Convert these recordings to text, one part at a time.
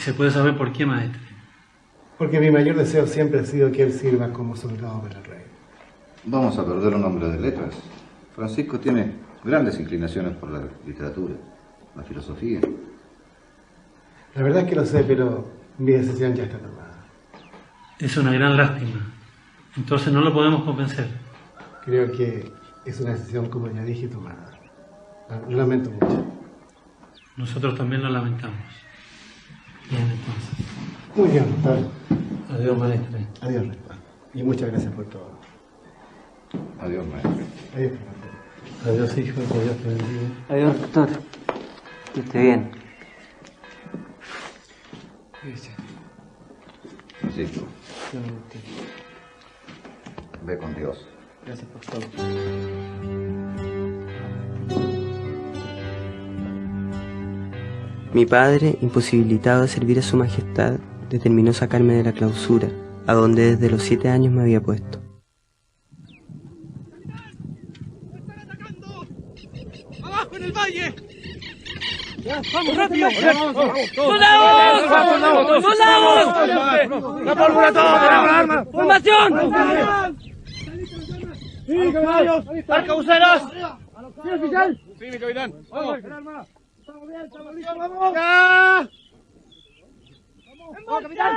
¿Se puede saber por qué, maestre? Porque mi mayor deseo siempre ha sido que él sirva como soldado para el rey. Vamos a perder un hombre de letras. Francisco tiene grandes inclinaciones por la literatura, la filosofía. La verdad es que lo sé, pero mi decisión ya está tomada. Es una gran lástima. Entonces no lo podemos convencer. Creo que es una decisión, como ya dije, tomada. Lo lamento mucho. Nosotros también lo lamentamos. Bien, entonces. Muy bien, está bien. Adiós, maestre. Adiós, rey. Y muchas gracias por todo. Adiós, maestre. Adiós, profesor. Adiós, hijo, que Dios te bendiga. Adiós, doctor. Que esté bien. Francisco, ve con Dios. Gracias, por favor. Mi padre, imposibilitado de servir a su majestad, determinó sacarme de la clausura, a donde desde los 7 años me había puesto. ¡Abajo en el valle! ¡Vamos rápido! ¡Soldados! ¡Soldados! ¡La pólvora toda! ¡Formación! ¡Sí, caballos! ¡Arcabuceros! ¡Sí, oficial! ¡Sí, mi capitán! ¡Vamos! ¡Estamos bien, estamos listos! ¡Vamos! ¡Ya! ¡Vamos, capitán!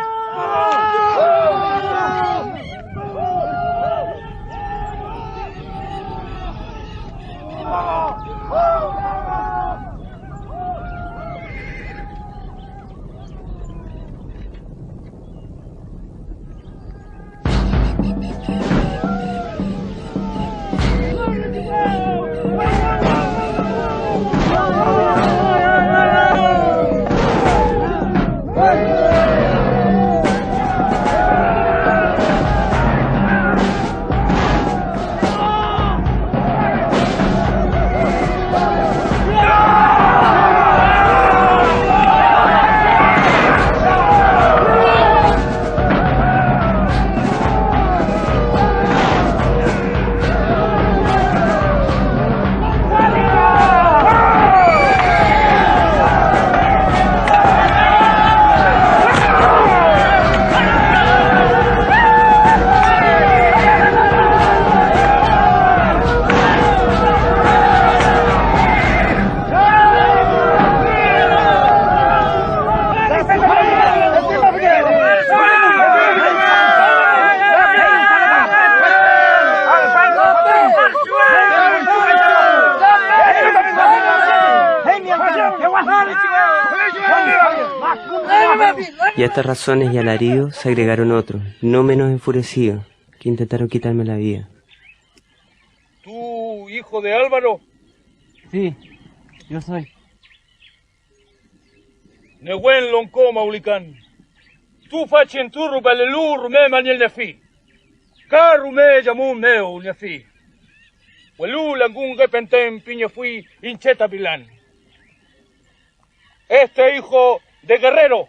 Y a estas razones y alaridos se agregaron otros, no menos enfurecidos, que intentaron quitarme la vida. ¿Tú, hijo de Álvaro? Sí, yo soy. Nehuen lonco maulican. Tu facien turru balelu rume maniel nefi. Ka rume jamu meu nefi. Welu langun repentem piña fui hincheta pilán. Este hijo de guerrero,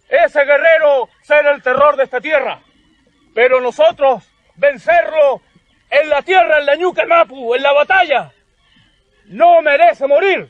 ese guerrero será el terror de esta tierra. Pero nosotros vencerlo en la tierra, en la ñuca mapu, en la batalla. No merece morir.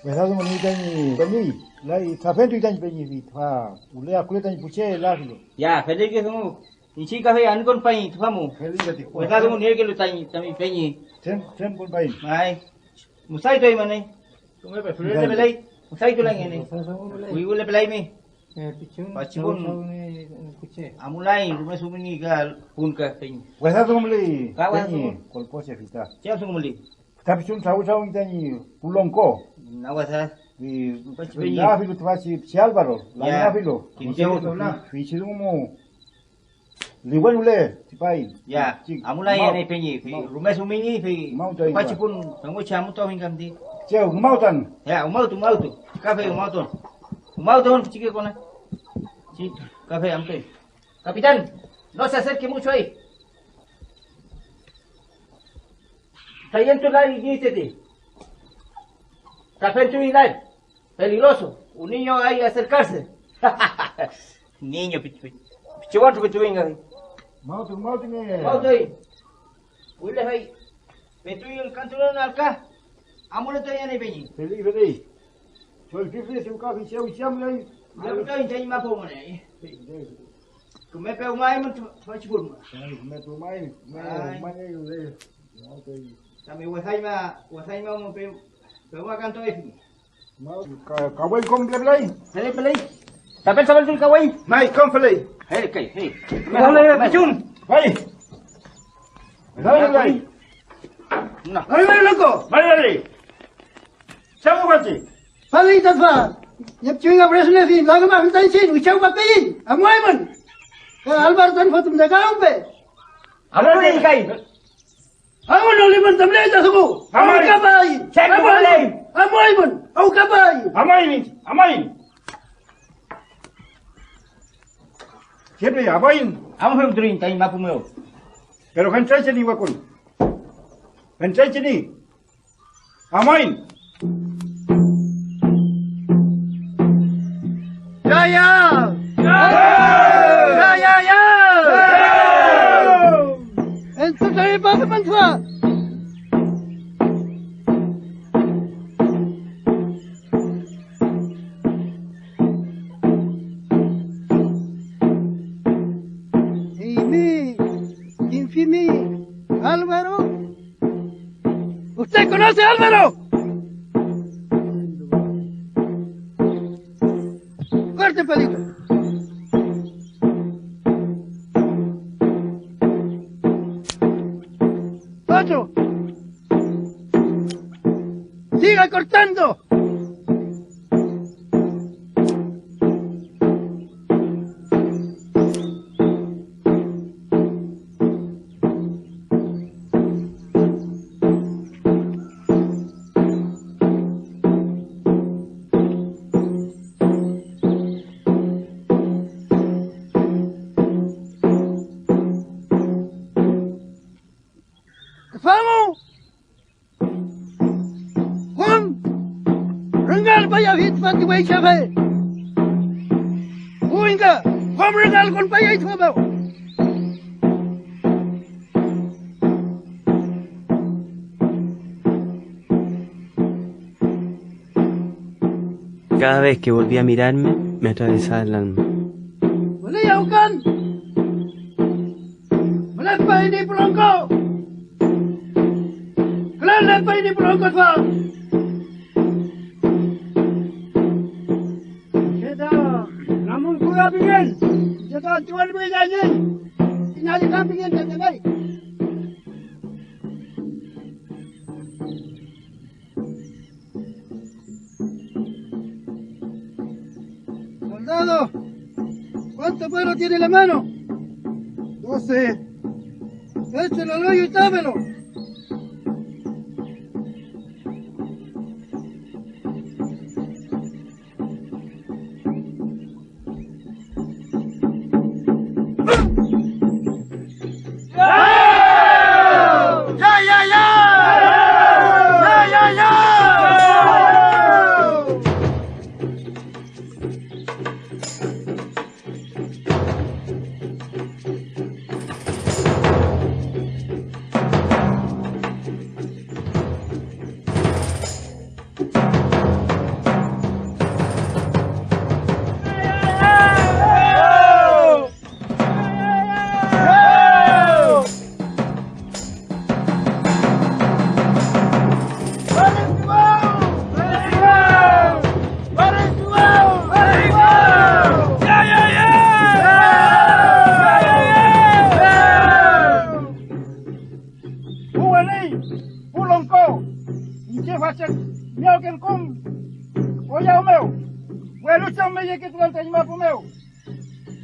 Whether money than penny, like Taffy than penny with her, Ulea Kulet and Puche, Lavio. Ya, Fede que somos, y chica ve an con pain, vamos. Whether the money que lo tan peñi. Temple by. Ay, Musai to mane. Tu me prefiero le pelai, Musai to lang ene. We will play me. Pachipun amulai, rumah sumini ka pun ka peñi. Whether the only penny, Colpoche Vita. Siapa sumuli? Tapchun Sao in Tani, Pulonco. Nawasa. The Lavilo Tvachi Chialvaro, Lavilo, Fichidumo. Liwan ule, sipai. Ya, amulai ni penyi, rumah sumini, paci pun kamu camu tahu hingga di. Ceu, mau tan. Ya, mau tu, kafe mau tu chique kona. Sí, café ampe. Capitán, no se acerque mucho ahí. Está yendo la dice café tu inal, peligroso. Un niño ahí a acercarse. Niño, pichuanto que tú venga. Mau tu ni. Mau tu ahí. Uy, ahí. Petu el canturón alca. Amul tu ya ni penyi. Feli. Sol kifli se uka fi ceu siam lai. Aku tahu ini cuma apa mana ni. Kau pe umai mun paci pun. Me tu mai eu le. Mau tu. Kami wasai ma mau pe makan tu ini. Mau kawai kom play. Pelai. Tapi sabal tu kawai. Mai kom play. Hei. Boleh pecun. Vai. Vai. Nah. Vai loco. Vai. Siapa mati? Pali tafa. Yap cuy ngap resne fi laga ma fitai sin ucau papein. Amoy man. Albar tan fotum da kaumbe. Apa ni kai? Amoy no liman tamle ta suku. Amoy kabai. Amoy man. Au kabai. Amain. Siapa ya? Apain? Amo fem turin tai mapu meu. Pero kan saya ni wakun. Kan saya ni. Amain. Ya. Entu dari bapa mantua. Infimi, Álvaro. ¿Usted conoce a Álvaro? Corte pelito. Otro. Siga cortando. Vamos! Juan! Rengal vaya hit pati way chafe! Huinga! Juan rengal kon vaya hit fabao! Cada vez que volvía a mirarme, me atravesaba el alma. Boleh aukan! Boleh pa ini pelongko! Kelan pa ini pelongko fa! Kita namun kura pingin! Kita jual beli janji! Tinggal kita pingin janji! Soldado, ¿cuánto pueblo tiene en la mano? 12. Échelo al hoyo y támelo.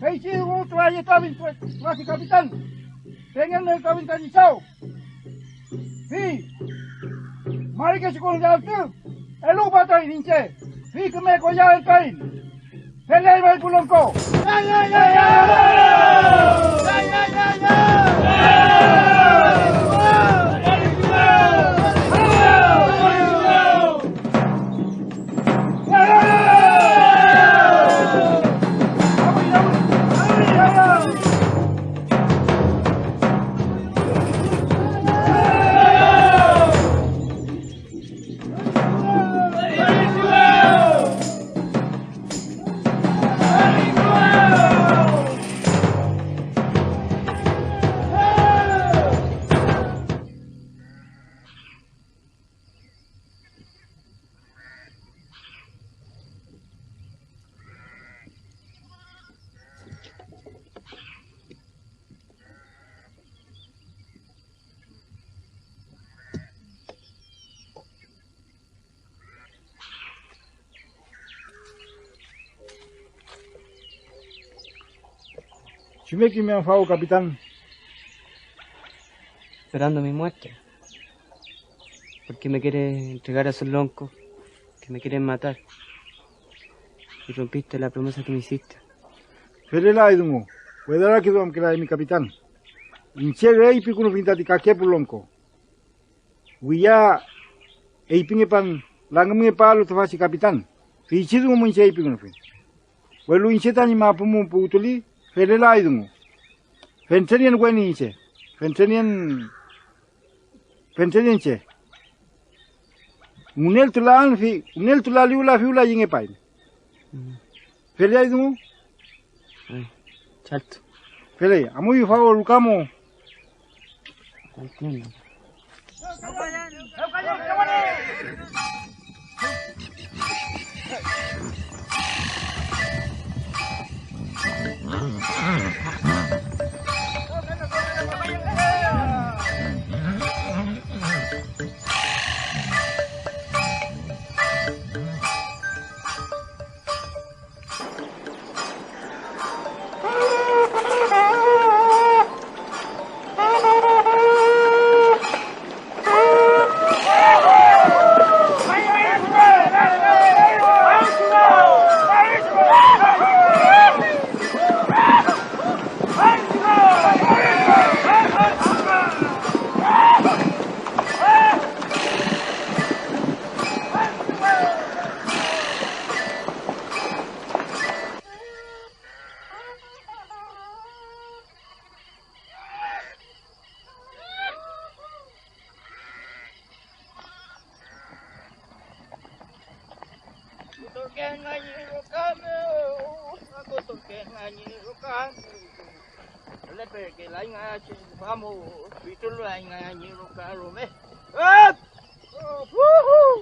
Hei si ngu tua ye tawin tua si kapitan. Pengen me kawin tani sao. Hi. Mari ke sekolah jauh tu. Elu batai nince. Hi ke me ko ya el kain. Pelai mai pulong ko. Ya ya ya ya. Ya ya ya ya. Dime que me han fao, capitán. Esperando mi muerte. Porque me quiere entregar a esos loncos que me quieren matar. Y rompiste la promesa que me hiciste. Ferela idungo. Wedara que dom que la de mi capitán. Inchege y picuno pintati kake pulonco. Wia e pinge pan langame palo to fasi capitán. Fichidungo munche y picuno fin. Welu incheta ni mapumu putuli. Ferela idungo. Fentenian weni inche. Fentenian che. Unel tulali ula fi ula yinge pain. Ferela idungo. Chalto. Fele, amu yu fao lukamo. Entiendo.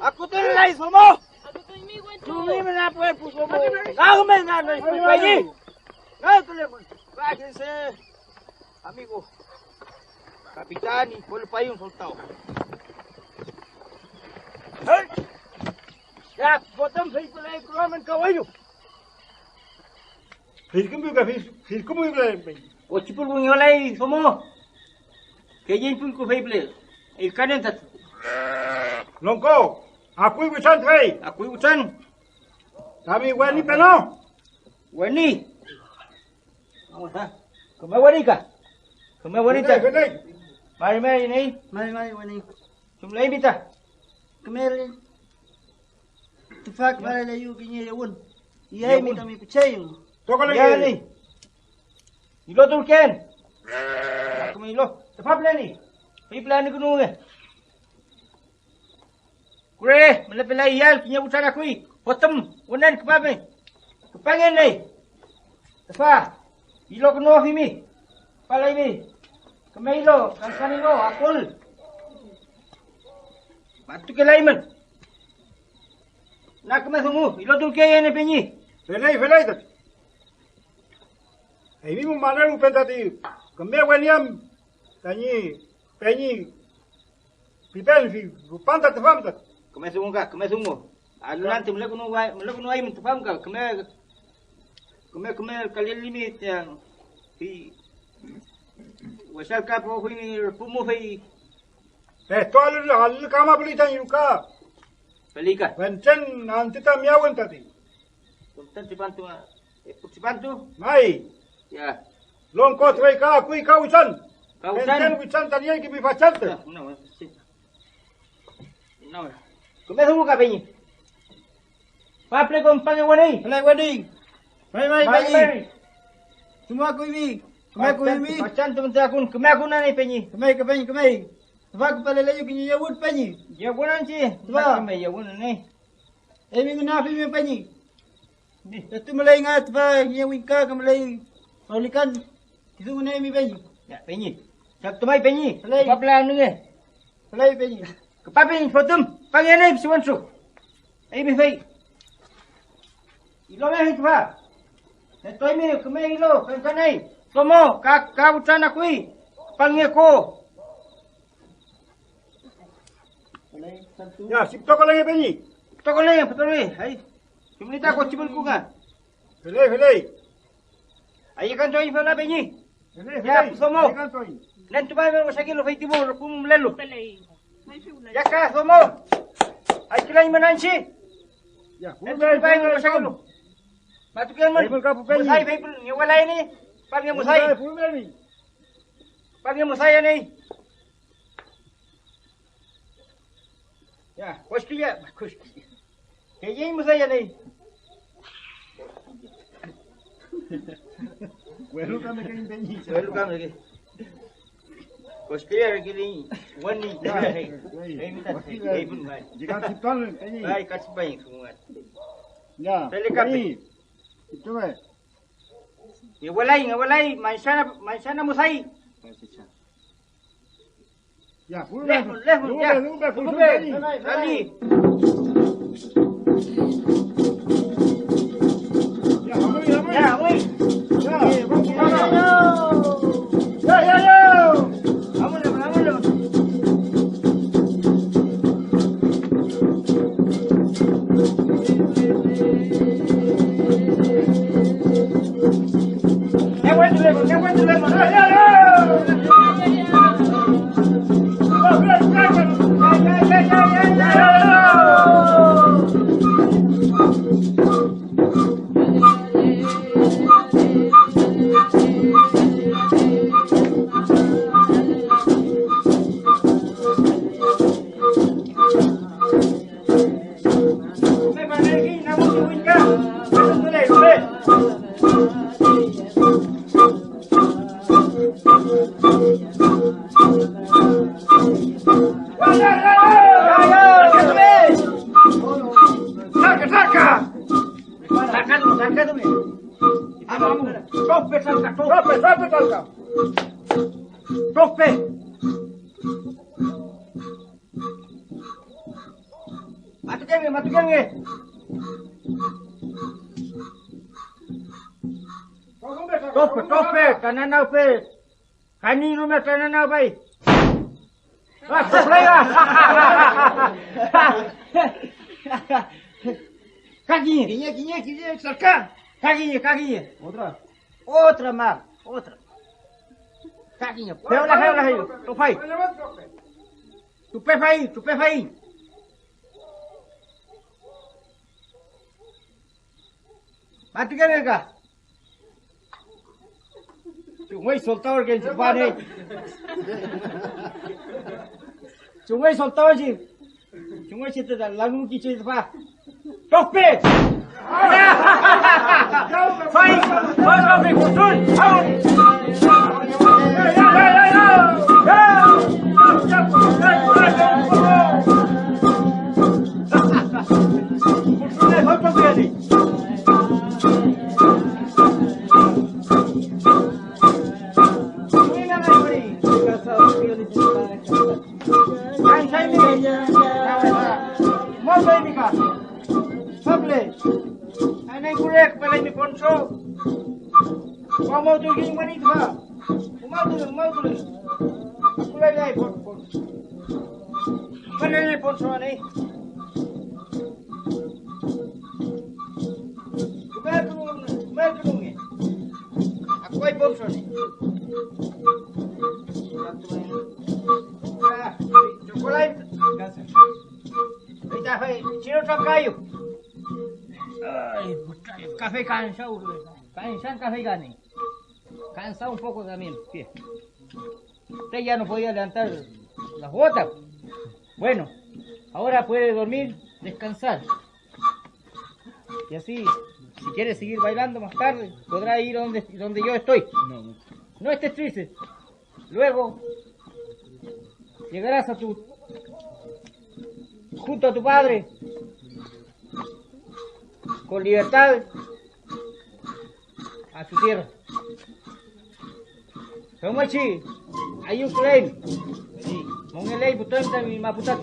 Aku tu lain semua. Cumi mana pun semua. Kau mana nak pergi? Kau tu lemon. Bagi saya, amigo. Kapitan, boleh payung soltau. Hei, ya, bottom saya pelai keluaran kau ayu. Filkum buka. O cipul bunyi semua. Kejin pun ku pelai. Ikan yang tak. Longko, aku urusan trai. Aku urusan. Kami wani peno. Wani. Kemana wani kah? Kemana wani tak? Mari ni. Mari wani. Cuma lain bita. Kemarin tufak bara da yu kinye yawun. Iyai mi kami kuchayu. Toko Ya lagi. ni. Ilo turken. Aku main ilo. Tepat ni. Piplan ni gunung ke. Kure, melepela iyal punya usaha aku ni. Potom, unan kepap ni. Kepangen ni. Tepat. Ilo kena himi. Pala ini. Kemai ilo, kan ilo, apul. Batu ke lain man. Nak kemai semua. Ilo tu ke yang ni penyi. Felai tak. Ini mu mana lu pentati. Kemai waniam. Tanya, penyi. Pipen fi, pantat faham tak? Kemai semua kak, kemai semua. Alu nanti mula kuno ay mentefaham kak. Kemai Kumel kalian limit yang fi wasal kapo fi pumu fi Toal al kama belitan yuka. balikan. Pencen nanti tak miawan tadi. Punten dibantu dibantu. Mai. Ya. Longko trai ka kui ka wisan. Kausan. Pencen wisan tadi yang kibi pacat. No. Kumel dulu ka penyi. Paple kong pangewani. Wadi. Mai. Semua aku ini. Kemai aku ini. Pacan tu mentah akun. Kemai akun nani penyi. Kemai. Sebab kepala layu kini yawud penyi. Ya bunan si. Sebab. Kemai ya bunan ni. Minggu nafi mi penyi. Itu mulai ingat ba yang wika ke mulai olikan itu guna mi penyi. Ya penyi. Sak tu mai penyi. Pelai. Papla ni. Pelai penyi. Kepapi fotum. Pangenai siwansu. Ai bi fai. Ilo meh itu ba. Netoi mi kemai ilo kankanai. Tomo ka ucana kui. Pangeko. Ya, sip to lagi penyi. Betul ni, betul ni. Hai. Cuma kita kau cibul kunga. Felai. Ayo kan join fala penyi. Felai. Ya, somo. Kan toy. Nen tu bai mo sakilo fai tibo pum lelu. Ya ka somo. Ai kilai manansi. Ya, Nen tu bai mo sakilo. Batu kan man. Musai fai pun ni walai ni. Pagi musai. Pagi musai ni. Ya, kuski ya. Kayaknya musai ni. Welcome again penyi. Welcome lagi. Kuski ya gini. Wani. Hei minta. Hei pun bai. Jika sip to penyi. Bai kasih baik semua. Ya. Pelikapi. Itu eh. Ngawalai, maisana musai. Ya, full Lehmun, ya. Lali. Ya, hamui. Ya, woi. Ya. Amun. Yang lemon. Tope. Matukan ke? Tope, tananau pe. Kani rumah tananau bai. Wah, supply lah. Kakinya, sarka. Kakinya. Outra, mar. Outra. Kakinya. Peulah hiyo. Tupai. Tupai fai. Matikan ka? Cungay soltawar kayo sa panay. Cungay siya lagu kicho sa pa. Tope! Fai! Tope kusun! Anay kurek palay mi ponso. Mau tu ging mani ba? Mau tu. Kulay lay pon. Palay lay ponso anay. Kumel kunung. Pucayo. Ay, café cansado. Cansado café gane. Cansado un poco también. Pie. Usted ya no podía levantar las botas. Bueno, ahora puede dormir, descansar. Y así, si quiere seguir bailando más tarde, podrá ir donde yo estoy. No estés triste. Luego llegarás junto a tu padre con libertad a su tierra. Somachi, ayun claim. Mongelay putan mi maputat.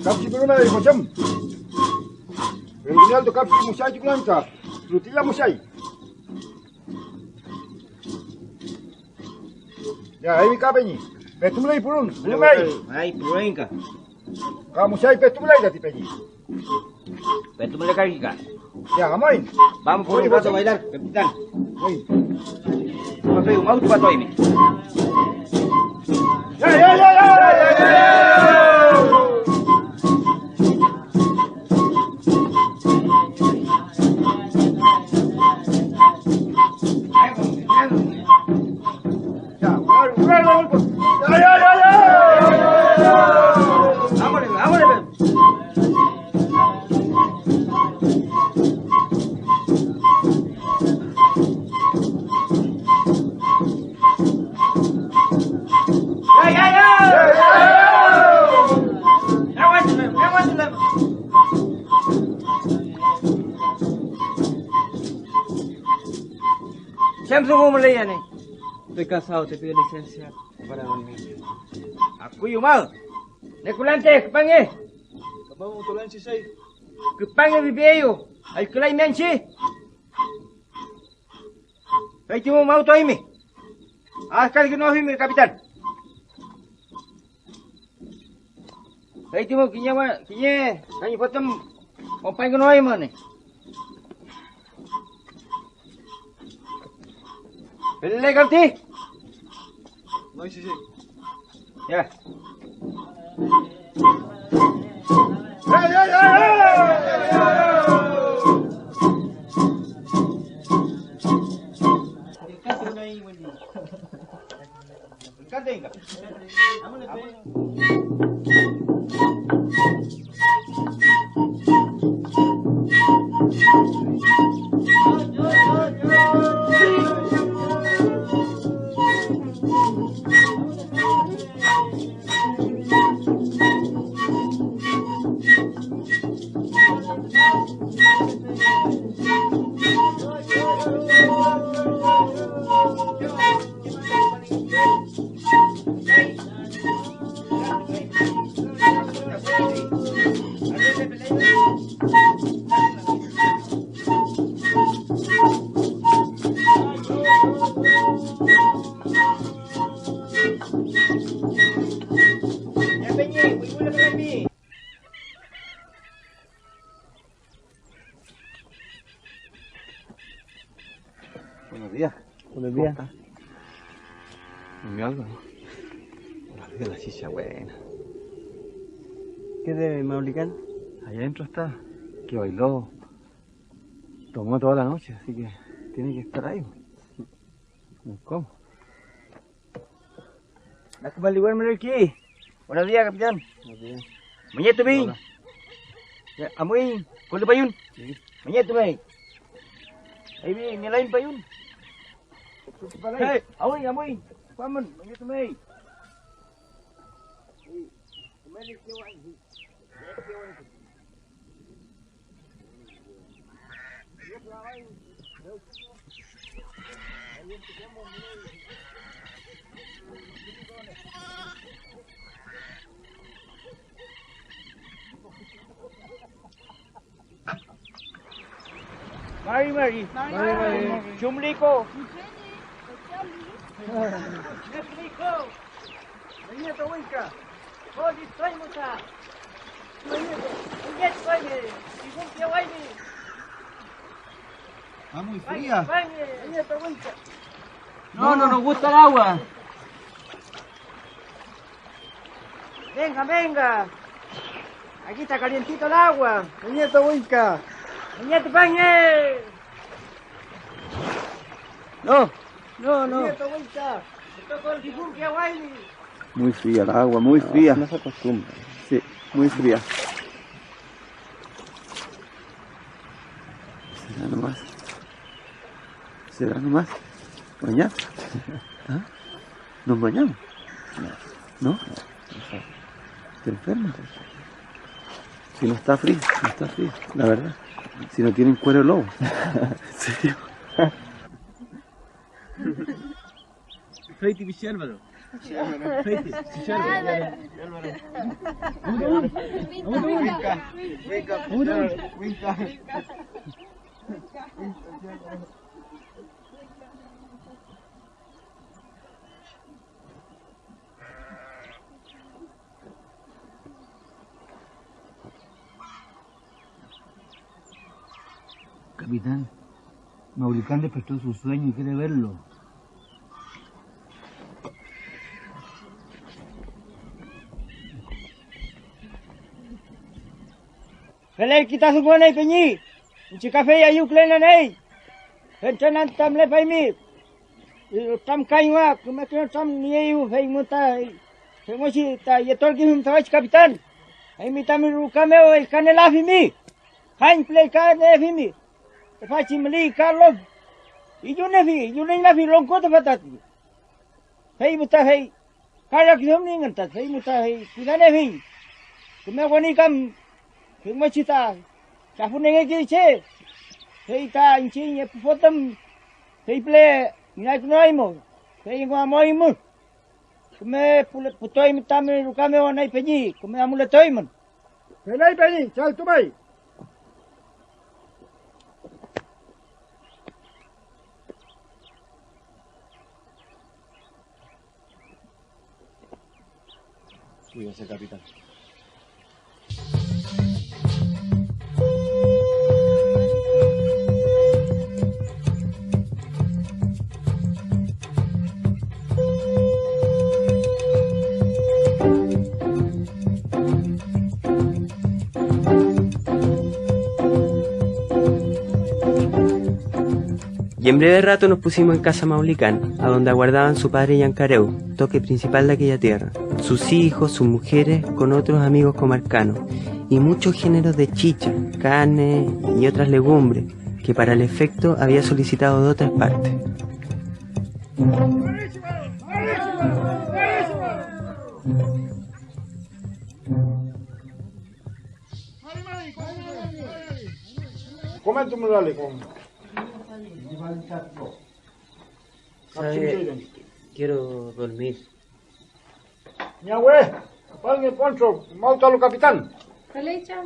Kapsi belum ada macam. Original tu kapsi musai juga kan. Rutinya musai. Ya, ini kapan ni? Betul mulai purun. Belum lagi. Ay, purun ka. Kamu musai betul mulai dah tipe ni. Betul mulai kaki ka. Ya, amain. Vamos por un rato a bailar, capitán. Oi. No soy un auto para todo. Ya. Siempre como me leían, Estoy cansado, te pido licencia para dormir. Aku yumal. Nekulante, kepange. Vamos tolan si sai. Kepange bibiyo. Al kelai menchi. Ay, timo mau to imi. Askal que no imi, capitán. Ay, timo kinya, kani potom opai que no imi ne. Belle ganti. No si. Ya. Buenos días. Buenos días. Dime algo. La vida de la chicha buena. ¿Qué de Maulicán? Allá adentro está. Que bailó. Tomó toda la noche, así que tiene que estar ahí. ¿Cómo? Aku balik mana lagi? Buenos días, capitán. Buenos días. Mañana tu bin. Ya, amoy, kulo payun. Mañana tu bin. Ay bi, ni lain payun. Hey, amoy. Paman, mañana tu bin. Mari. Jumliko. Jumliko. Mañana tu winka. Oh, distraemos a. Mañana tu winka. Ah, muy fría. No nos gusta el agua. Venga, venga. Aquí está calientito el agua. Nieto Huinca. Nieto Pañe. No. Nieto Huinca. Me tocó el difugio, Guayli. Muy fría el agua, muy fría. No se acostumbra. Sí, muy fría. Será nomás. ¿Bañar? ¿Ah? ¿Nos bañamos? ¿No? ¿Te enfermas? Si no está frío, la verdad. Si no tienen cuero lobo. ¿En serio? Feiti Vichelvaro. Feiti Winca. Capitán, Maulicán despertó su sueño y quiere verlo. Pelay kita semua naik penyi. Uci kafe ayu klena naik. Hentenan tam le pai mi. Tam kaiwa, kemakna tam ni ayu pai muta. Semosi ta yetor ki hum tawach kapitan. Ai mi tam rukame o kanela fimi. Hain play ka ne fimi. Te faci meli Carlos. Ijo ne fi longko te fatati. Pai muta pai. Kaya ki hum ni nganta, pai muta pai. Kidane fi. Kemawani kam Kung cita, kapun nengai kiri ce, hei ta inci ye potom, hei ple minat noi mo, hei ngwa moi mo, kume putoi mitame rukame wanai peji, kume amule toi mon. Pelai peji, chal tumai. Cuídese, capitán. Y en breve rato nos pusimos en casa Maulicán, a donde aguardaban su padre Yancareu, toque principal de aquella tierra, sus hijos, sus mujeres, con otros amigos comarcanos, y muchos géneros de chicha, carne y otras legumbres, que para el efecto había solicitado de otras partes. Comenta dale con. Quiero dormir. Nyahue, palnge poncho, mauta lo capitán. Kalecha.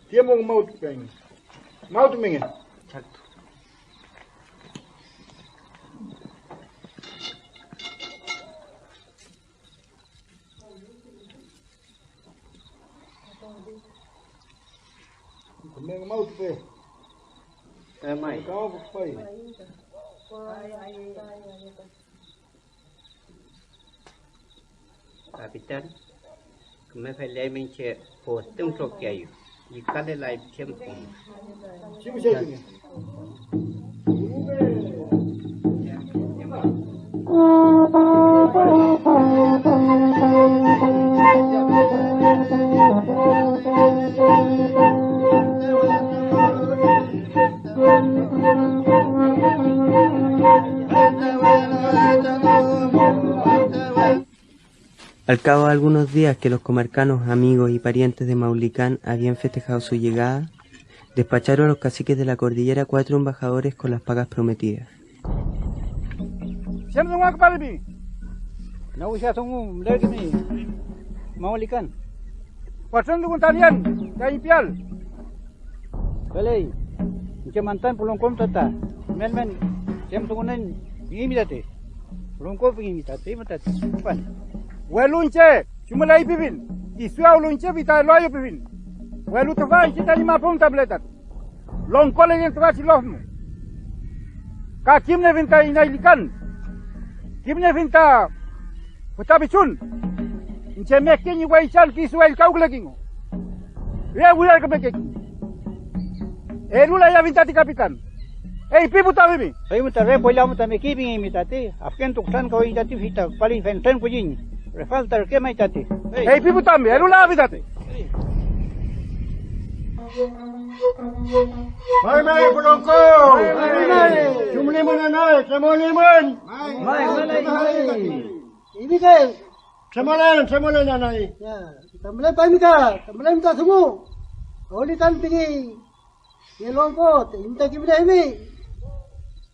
Tiempo un maut pengen. Maut mengen. Exacto. Mengen maut pe. Mai. Kau pai. Capitán, me falei menche por tum troqueio e cada lá tempo. Chibu cheki. Al cabo de algunos días que los comarcanos, amigos y parientes de Maulicán habían festejado su llegada, despacharon a los caciques de la cordillera 4 embajadores con las pagas prometidas. Siempre un akbalbi. No usah tunggu lagi ni. Maulicán. Pasan tu talian, dah pial. Belai. Macam mantan pulang kom tata. Men. Siapa tunggu nen? Ini midate. Pulang kom pergi midate, mata. Pan. Welunche, cuma lagi pipin. Isuau lunche vita loyo pipin. Welu tava kita 50 tabletat. Longko lagi tava silofmu. Ka kimne vinta inailikan. Kimne vinta putabichun. Inche mekin y guaychal piso el cauglequingo. Regular que mekin. Elula ya vintati capitán. Ey, pipu tabi. Ay muta re pola muta me kibing imitati. Afken tu klan ko itati fita pali fenten ko jin. Refalta ke mai tati. Ey, pipu tabi. Elula vitate. Mai pulongko. Mai. Cumlimun anay, cumlimun. Mai. Ini kan. Semalan anay. Ya, tambalay pa mika, tambalay mita sumu. Oli tan pigi. Ye longko, inta kibida himi.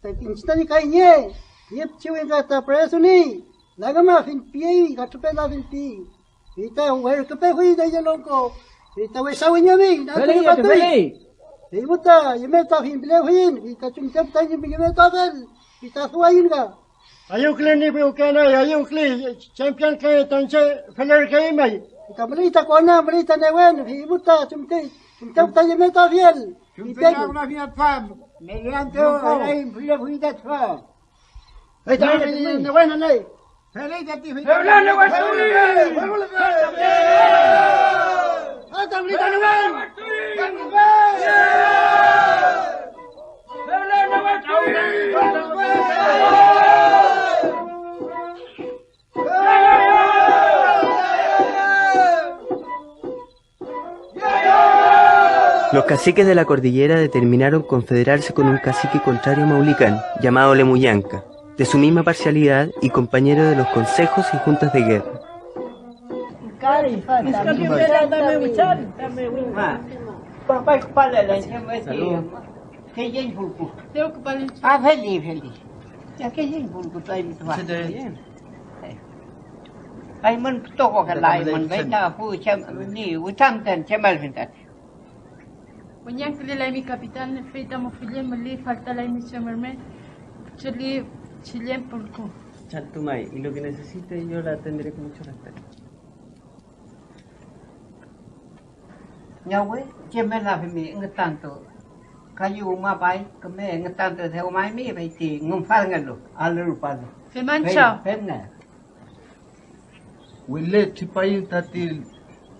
Tak insta ni kainye. Yep chiwe ka ta presuni. Lagama fin pi, katupela fin pi. Ita wer kape hui da ye longko. Ita we sawinya mi, na tu patui. Ibuta, yemeta fin bile huin, ita chumsep tan yemeta bel. Ita suain ka. Ayuk ni bu kana, ayuk li champion kay tanche feller kay mai. Ita melita kona, melita newen, ibuta chumte. Chumsep tan yemeta fiel. Una fiat fam. Mediante ay bile hui da fa. Ay, newen anay. Feliz de ti. ¡Fernando Guasuri! ¡Hasta melita newen! ¡Fernando Los caciques de la cordillera determinaron confederarse con un cacique contrario a Maulicán, llamado Lemuyanca, de su misma parcialidad y compañero de los consejos y juntas de guerra. Ay man toko kalay man bay na pu cham ni utam ten chamal fintat. Mañana que le mi capitán le feita mo filien me falta la emisión merme. Chile chilien porco. Chantumay, y lo que necesite yo la atenderé con mucho respeto. Nhau chamal la mi tanto. Kayu ma bay kame tanto theo mai mi bay ti ngum fal ngalo alu palo. Fe mancha. Fenna. Wille chipai tati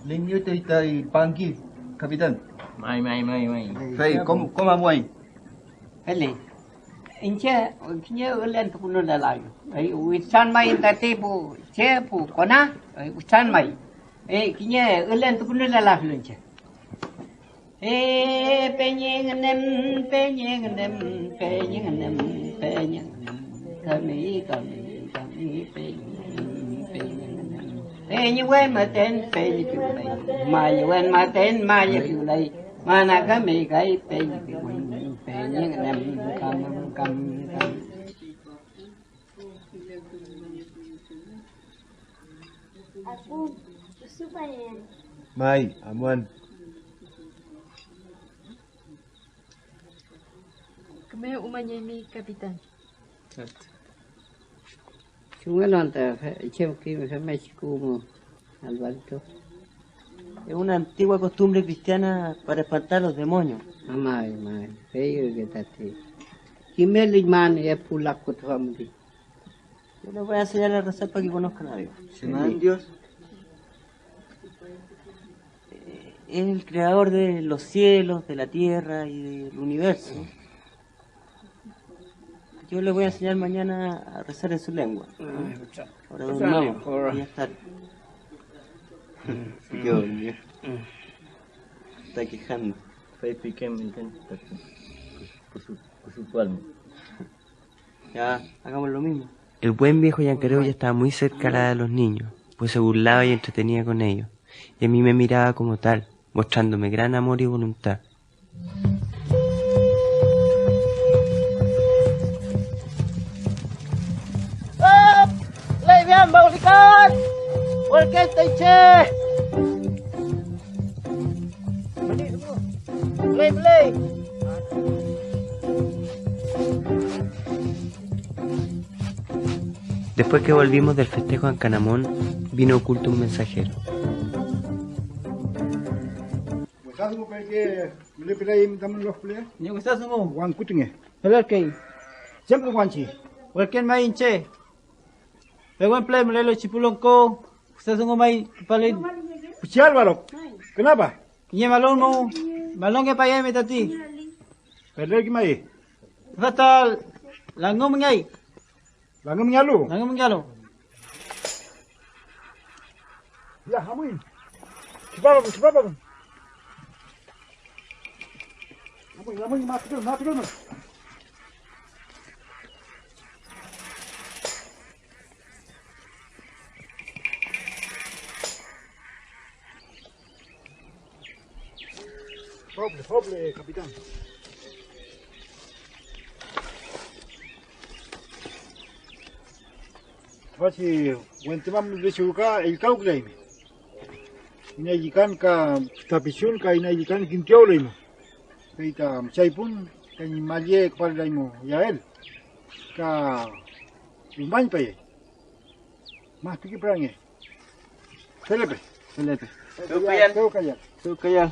leño te y panqui, capitán. Mai. Fei, ¿cómo amuay? Hele. Inche kinye ulen tukuno la layo. Ai wisan mai tati bu che pu kona. Ai wisan mai. Kinye ulen tukuno la la lunche. Penyeng nem. Kami penyeng. Penny wen maten penny piulay. My wen maten maya piulay. Mana kami kay penny piulay. Penny nem kam. Aku supaya. Mai, amuan. Kami umanya mi capitán. Es una antigua costumbre cristiana para espantar a los demonios. Mai. Hey que tati. Kimeli man ya pulak ko family. Yo les voy a enseñar a rezar para que conozcan a Dios. Dios. Es el creador de los cielos, de la tierra y del universo. Yo les voy a enseñar mañana a rezar en su lengua. Ahora dormamos. Buenas tardes. Yo. Está quejando. Fei piquem por su palmo. Ya, hagamos lo mismo. El buen viejo Yancareo ya estaba muy cerca a la de los niños, pues se burlaba y entretenía con ellos. Y a mí me miraba como tal, mostrándome gran amor y voluntad. Levian Maulicán. Porque che. Play. Después que volvimos del festejo en Canamón, vino oculto un mensajero. Wan kutinge. Helal kay. Siempre wanchi. Welken mai inche. Pewan play mlelo chipulong ko. Saya sungguh mai kepala. Si Álvaro, kenapa? Ini malong ke payah me tadi. Perder gimana? Fatal. Lango mengai. Lango mengalu. Lango mengalu. Ya, hamuin. Cepat. Hamuin, mati dulu. Pobre, capitán. Pasti, wanita mam besuka ilkau kelai. Ini ikan ka tapisun ka ini ikan kintiau lai mo. Kita macai pun kan malie kepala lai mo ya el. Ka lumayan pa ye. Mah pergi perang ye. Selepe. Sukayal.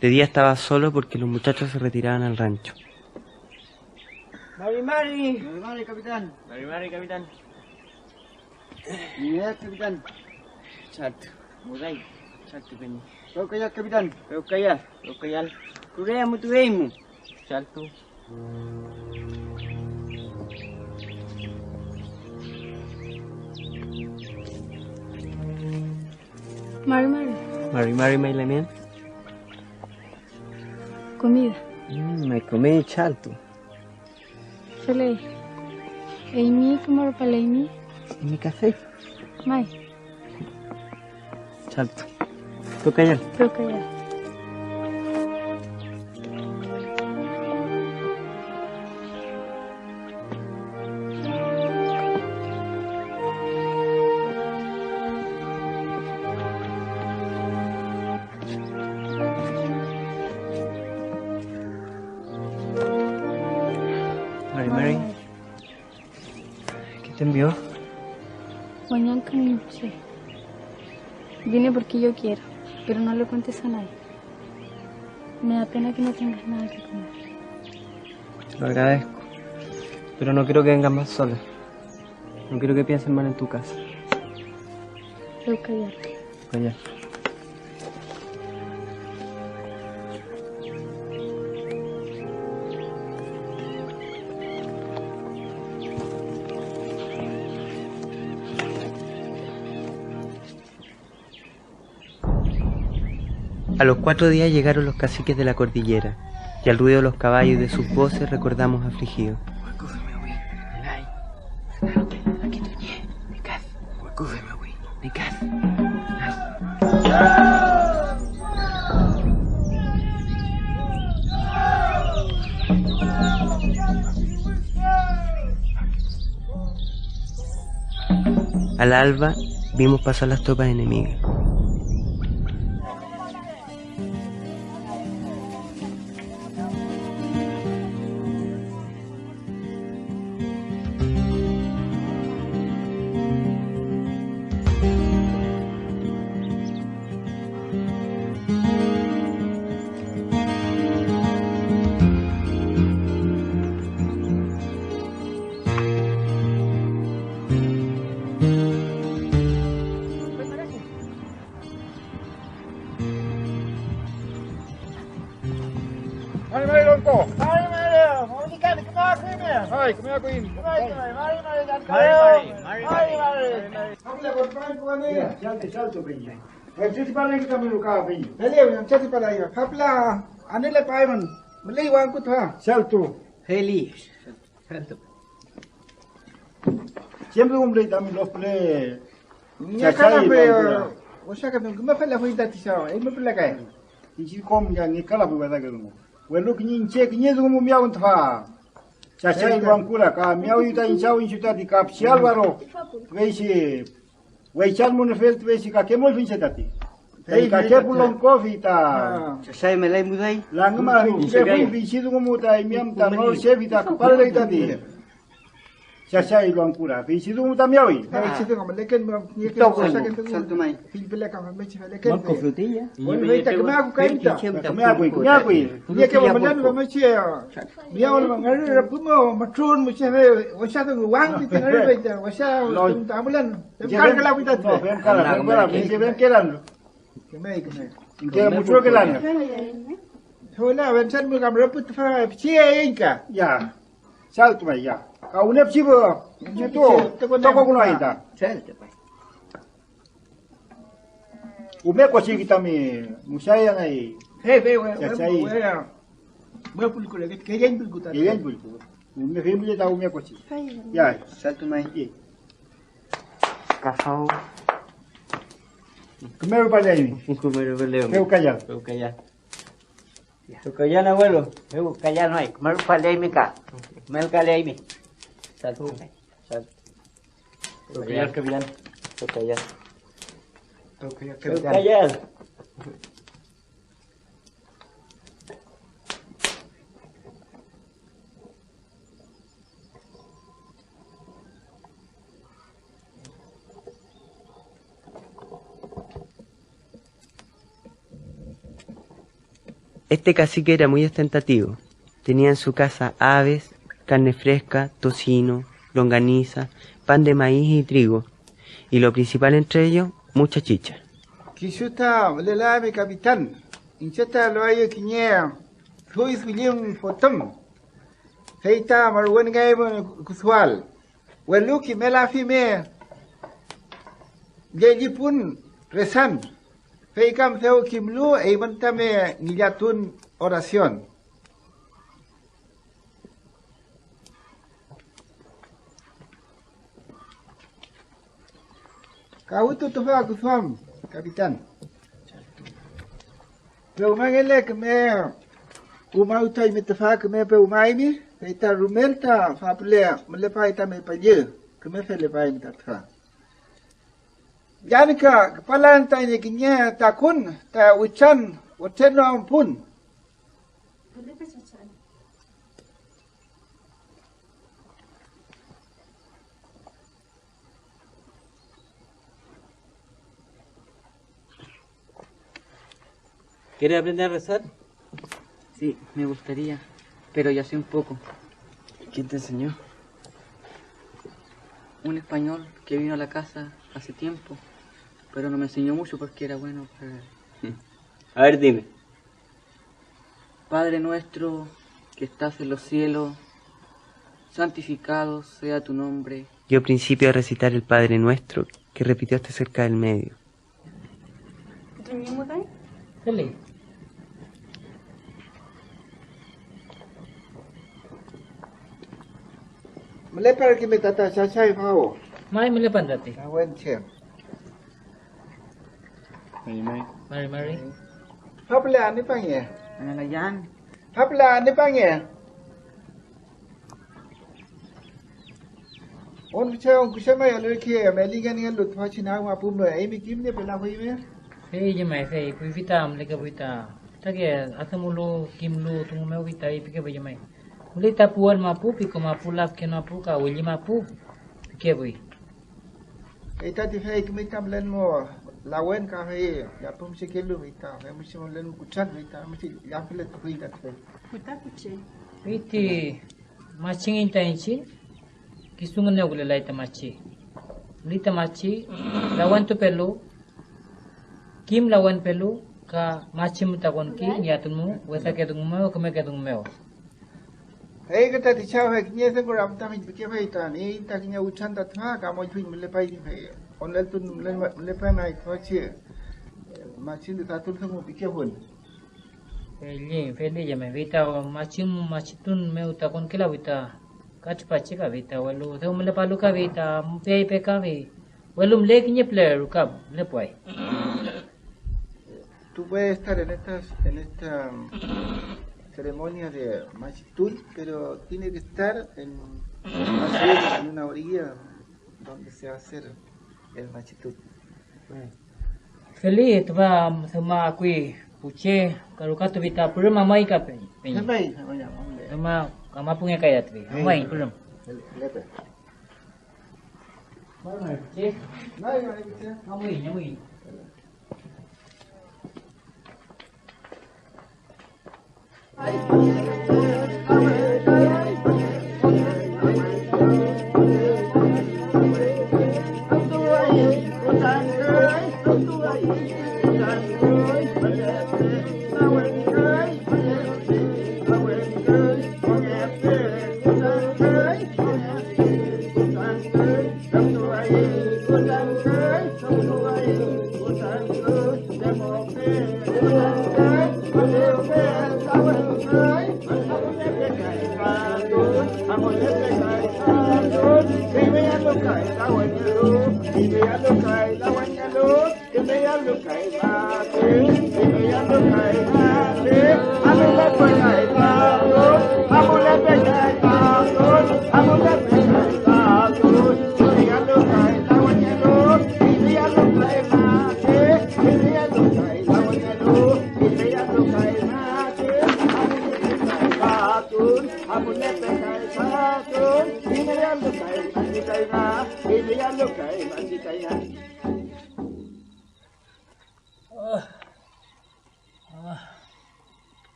De día estaba solo porque los muchachos se retiraban al rancho. Mari, capitán. Capitán. Iya, capitán. Salto. Murai. Salto, Penny. Kau kaya, capitán. Kau kayal. Kurea mo tuway mo. Salto. Mari, may lamen. Comida. May comida chalto. Falei. Amy, kumar pala Amy. Mi café. Mai. Chalto. Tu kayal. Mari. ¿Qué te envió? Mañana no sé. Vine porque yo quiero, pero no le cuentes a nadie. Me da pena que no tengas nada que comer. Lo agradezco, pero no quiero que vengas más sola. No quiero que piensen mal en tu casa. Debo callarte. Callar. A los 4 días llegaron los caciques de la cordillera, y al ruido de los caballos y de sus voces recordamos afligidos. Al alba vimos pasar las tropas enemigas. Mari, Longko. Mari. Mau ikan, kemana aku ini? Hai, kami aku ini. Mari. Aku dah berperan kawan ni. Salto peña. Jadi paling kita meluka peña. Beliau yang jadi pada ia. Kapla, ane le paiman. Beli wang ku tuh. Salto. Heli. Salto. Siempre hombre también los play. Ya kala pe. Usah kami cuma pala fui tadi sawa. Ini pala kaya. Isi kom yang ikala bu bata kerumah. Welu kini cek kini zumu miau entah. Caca ibuang kula ka miau ita insau insuta di kap sial baro. Weisi. Weichal mun felt weisi ka kemol finse tati. Kake pulong kofi ta. Saya melai mudai. Langma ke visi tu mutai miam ta no se vita kapal dai ta di. Saya ilong pura visi tu mutam yawi. Visi tu kamu leken ni ke Salto mai. Pilih kamu macam leken. Marco frutilla. Boleh kita kena aku kain tak? Kami aku. Dia ke mana lu macam dia orang ngari rapu mo matron macam wasa tu wang kita ngari baca wasa tamulan. Kan kalau kita tu. Kan kelan. Kemai. Ke mucho kelan. Hola, vencer mu kamu rapu tu cia inka. Ya. Salto mai ya. Kau ni apa sih? Itu kau kuno ita. Ume ko si kita mi musaya nai. Hey, Mau pul kulit, kayak pul kulit. Kayak pul kulit. Ume film je tahu ume ko si. Ya, Salto mai. Kasau. Kumero pa dai. Kumero beleu. Eu callar. Tu callar abuelo. Eu callar no hay. Kumero pa dai mi ka. Mel callar mi. Salto mai. Salto. Tu callar ke bilan. Tu callar. Tu callar. Este cacique era muy ostentativo. Tenía en su casa aves, carne fresca, tocino, longaniza, pan de maíz y trigo. Y lo principal entre ellos, mucha chicha. Kisuta, lela mi capitán. Incheta lo hay kiñe. Luis William Fotom. Feita marwan gay kusual. Welu ki mela fi me. Gejipun resan. Feikam theo kimlu e mantame niyatun oración. Kau tu fa kusam, capitán. Pero mangele que me umauta y me tafa que me pe umaimi, feita rumelta fa plea, me le paita me paye, que me fe le paita me tafa. Yanika, palanta ni kinya takun, ta uchan, uteno ampun. ¿Quiere aprender a rezar? Sí, me gustaría, pero ya sé un poco. ¿Quién te enseñó? Un español que vino a la casa hace tiempo, pero no me enseñó mucho porque era bueno para... A ver, dime. Padre nuestro que estás en los cielos, santificado sea tu nombre. Dio principio a recitar el Padre Nuestro, que repitió hasta cerca del medio. Dale. Mele para que me tata chachai pao. Mai mele pandati. Awen chem. Mari. Hapla ni pange. Analayan. Hapla ni pange. On bichao kusema ya leke meliga ni lut phachina ma pum ai mi kim ne pela hoi me. Hey je mai sei pui vita am lega vita. Tage atamulo kimlo tu me vita i pike boi mai. Ulita puan mapu piko mapu lap ke mapu ka uli mapu pike boi. Ita ti fai kimi tam len mo lawen ka hai ya pum se kelu vita. Hai musi mo len kuchat vita musi ya pele tu vita tu. Kuta kuche. Iti macing intainchi kisungan ne ugule laita machi. Lita machi lawan tu pelu kim lawan pelu ka machi mutakon ki niatunmu wesa kedungmu kome kedungmu. Hey kata ti chao hai kinya se koram ta mi pike bhai ta ni ta kinya uchan ta tha ka mo thui mile pai ni bhai onel tu le pai mai ko che ma chin ta tu mu pike hon Eli feli ya me vita machitun me utakon kila vita kach pache ka vita walu the mile palu ka vita pe pe ka vi walum le kinya player ka le puai. Tú puedes estar en esta ceremonia de machitul, pero tiene que estar en una orilla donde se va a hacer el machitul. Feliz, tu va sama aku puce kalau kata bita purum mamai ka pe. Sampai. Sama kama punya kaya tu. Mamai purum. Lepe. Mana puce? Mamai, mamai.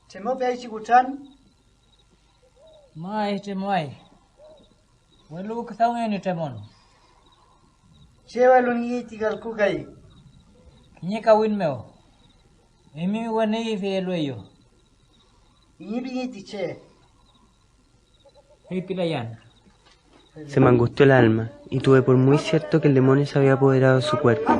Cemo pai cikutan. Mai cemai. Walu ketau ni temon. Cewa lungi tinggal kukai. Ini kawin meu. Emi wani velo yo. Ini bingi tiche. Hei pilayan. Se me angustió el alma y tuve por muy cierto que el demonio se había apoderado de su cuerpo.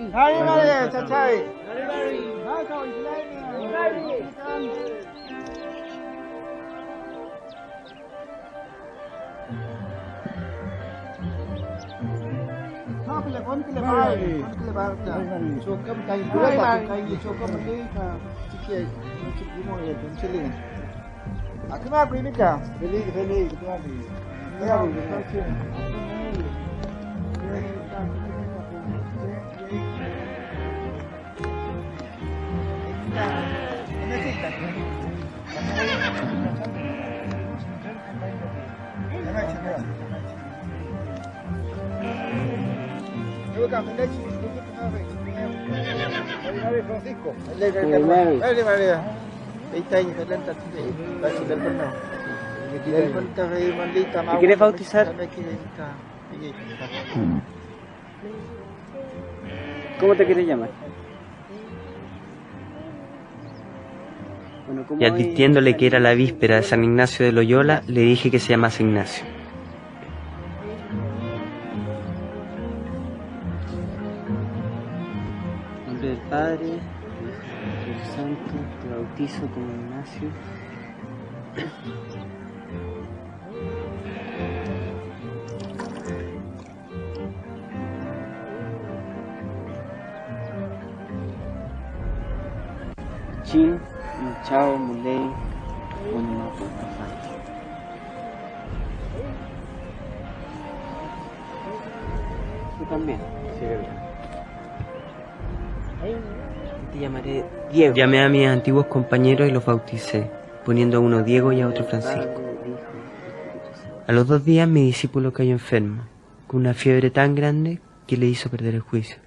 Mari mari, cacai. Aku nak beli ni dah. Beli. Francisco. Maria. ¿Te quieres bautizar? ¿Cómo te quieres llamar? Y advirtiéndole que era la víspera de San Ignacio de Loyola, le dije que se llamase Ignacio. En nombre del Padre, del Hijo y del Santo, te bautizo como Ignacio. Chin, Chao, Muley, Onimapo, Afante. ¿Tú también? Sí, te llamaré Diego. Llamé a mis antiguos compañeros y los bauticé, poniendo a uno Diego y a otro Francisco. A los 2 días mi discípulo cayó enfermo, con una fiebre tan grande que le hizo perder el juicio.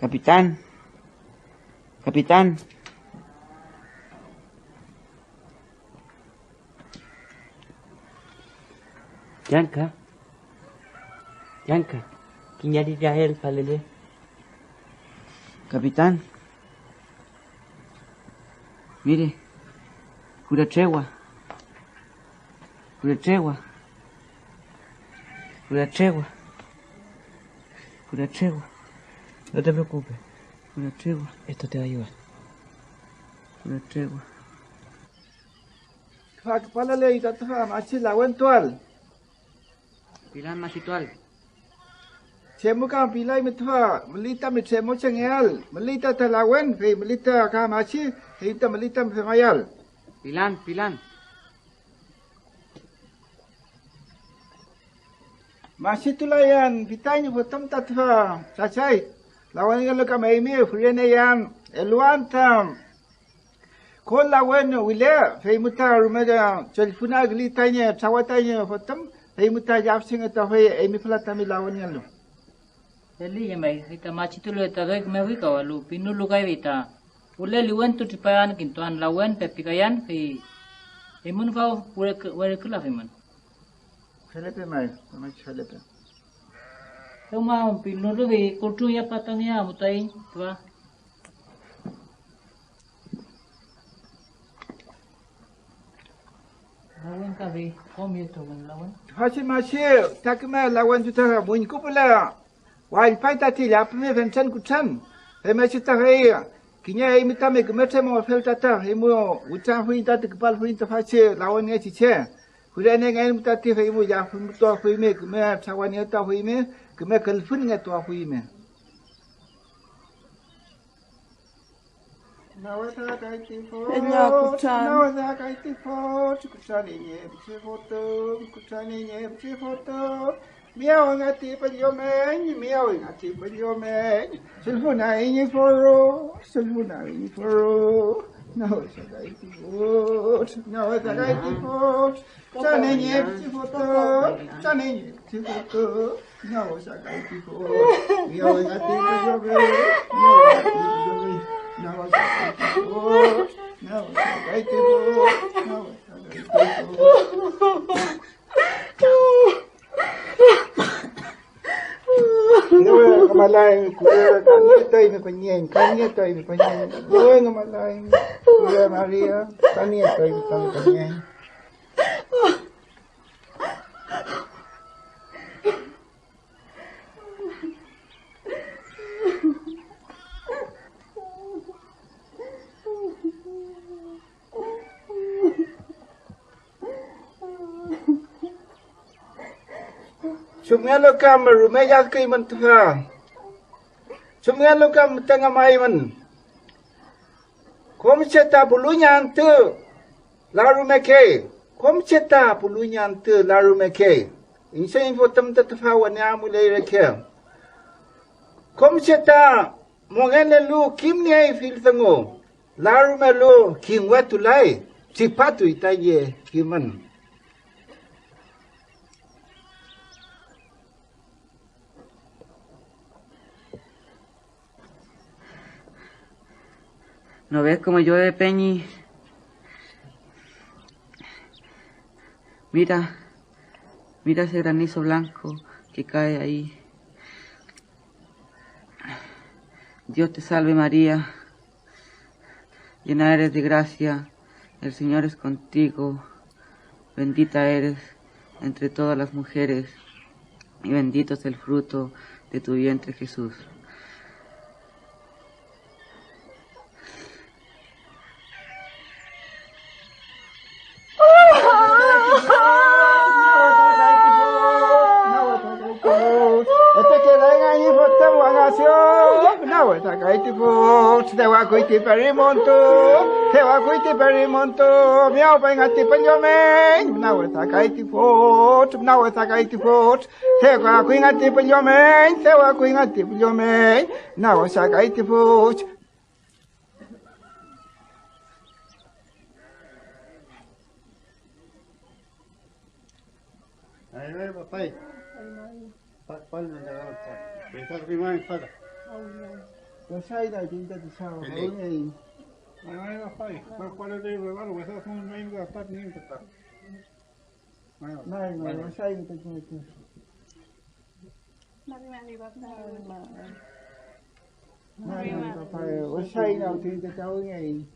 Capitán. Yanka, kinyari Israel palele. Capitán. Mire, cura tregua. Pura tregua. No te preocupes. Pura tregua. Esto te va a ayudar. Pura tregua. Kepala le ita tuha machi lawan tual. Pilan masitual. Cemu ka pilai mitwa melita mit cemu cengel melita talawan fe melita ka machi hita melita mayal. Pilan. Masih tulayan pitanya potom tatwa cacai lawan yang lekam eme furiane yang eluan tam kon lawan wile fe muta rumada telefona glitanya cawatanya potom fe muta jap singa ta fe eme pelatami lawan yang lu Eli ya mai kita machi tu le ta doi me wi ka walu pinu lu kai vita ule liwan tu tipayan kintuan lawan pe pikayan fe emun kau wale kula fe man Selepe mai selepe. Toma pinu lu ve kotu ya patangnya mutai tua. Lawan ka ve kom ye to lawan. Hasi masih tak me lawan tu ta mun ku pula. Wal pai ta ti la me vencen ku chan. He masih ta he kinya he mita me gemete mo fel ta ta he mo uca hui ta kepal hui ta hasi lawan ye cice. Kuda ni ngai muta ti fai mu ya fu to hui me me chawan ya ta hui me me kalfun nga to hui me Nawasa kai ti fo Nawasa kai ti fo kuchani nye chi foto kuchani nye chi foto miao ngati pa yo me miao ngati pa yo me silfuna ni foro Nawasa kai ti fo Chane nye chi foto no sakai tipo yo ngati pa yo me no sakai tipo no kamalay kuya kanya tayo me panyen yo kamalay kuya Maria kanya tayo me panyen Sumelo kam rumaya kay man tuha. Sumelo kam tanga mai man. Kom cheta pulunya antu laru meke. Kom cheta pulunya antu laru meke. Insa info tam tatfa wanya mulai reke. Kom cheta mongene lu kim ni ai fil tango. Laru melu kim watulai. Cipatu itaye kiman. ¿No ves como llueve, Peñi? Mira ese granizo blanco que cae ahí. Dios te salve María, llena eres de gracia, el Señor es contigo, bendita eres entre todas las mujeres y bendito es el fruto de tu vientre Jesús. Te va a cuiti perimonto, miau pengati penjomen, nawa takaiti fort, te va kuingati penjomen, nawa sakaiti fort. Ay, papay. Pal na dagat sa. Pwede rimang pada. Masay na tinta di sa ay. Ay, papay. Para de regalo, esa es un main gastar ni nada. Nay, masay na tinta. Nay, papay. Masay na tinta sa ay.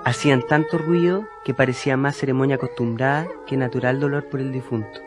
Hacían tanto ruido que parecía más ceremonia acostumbrada que natural dolor por el difunto.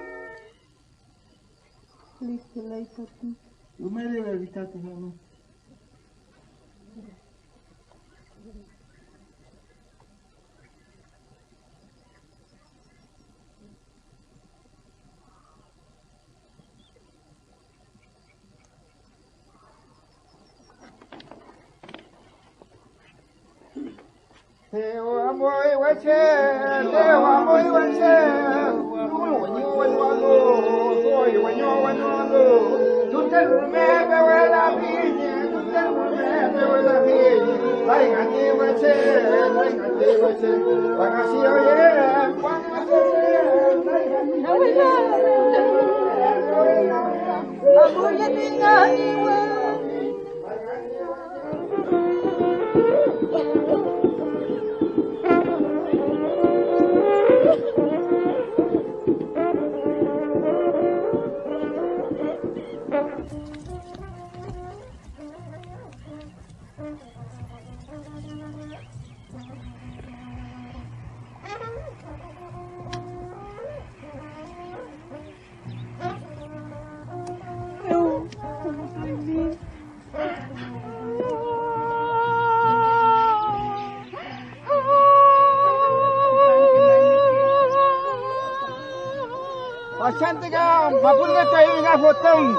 Chantiga, mapulga tayo nga fotong.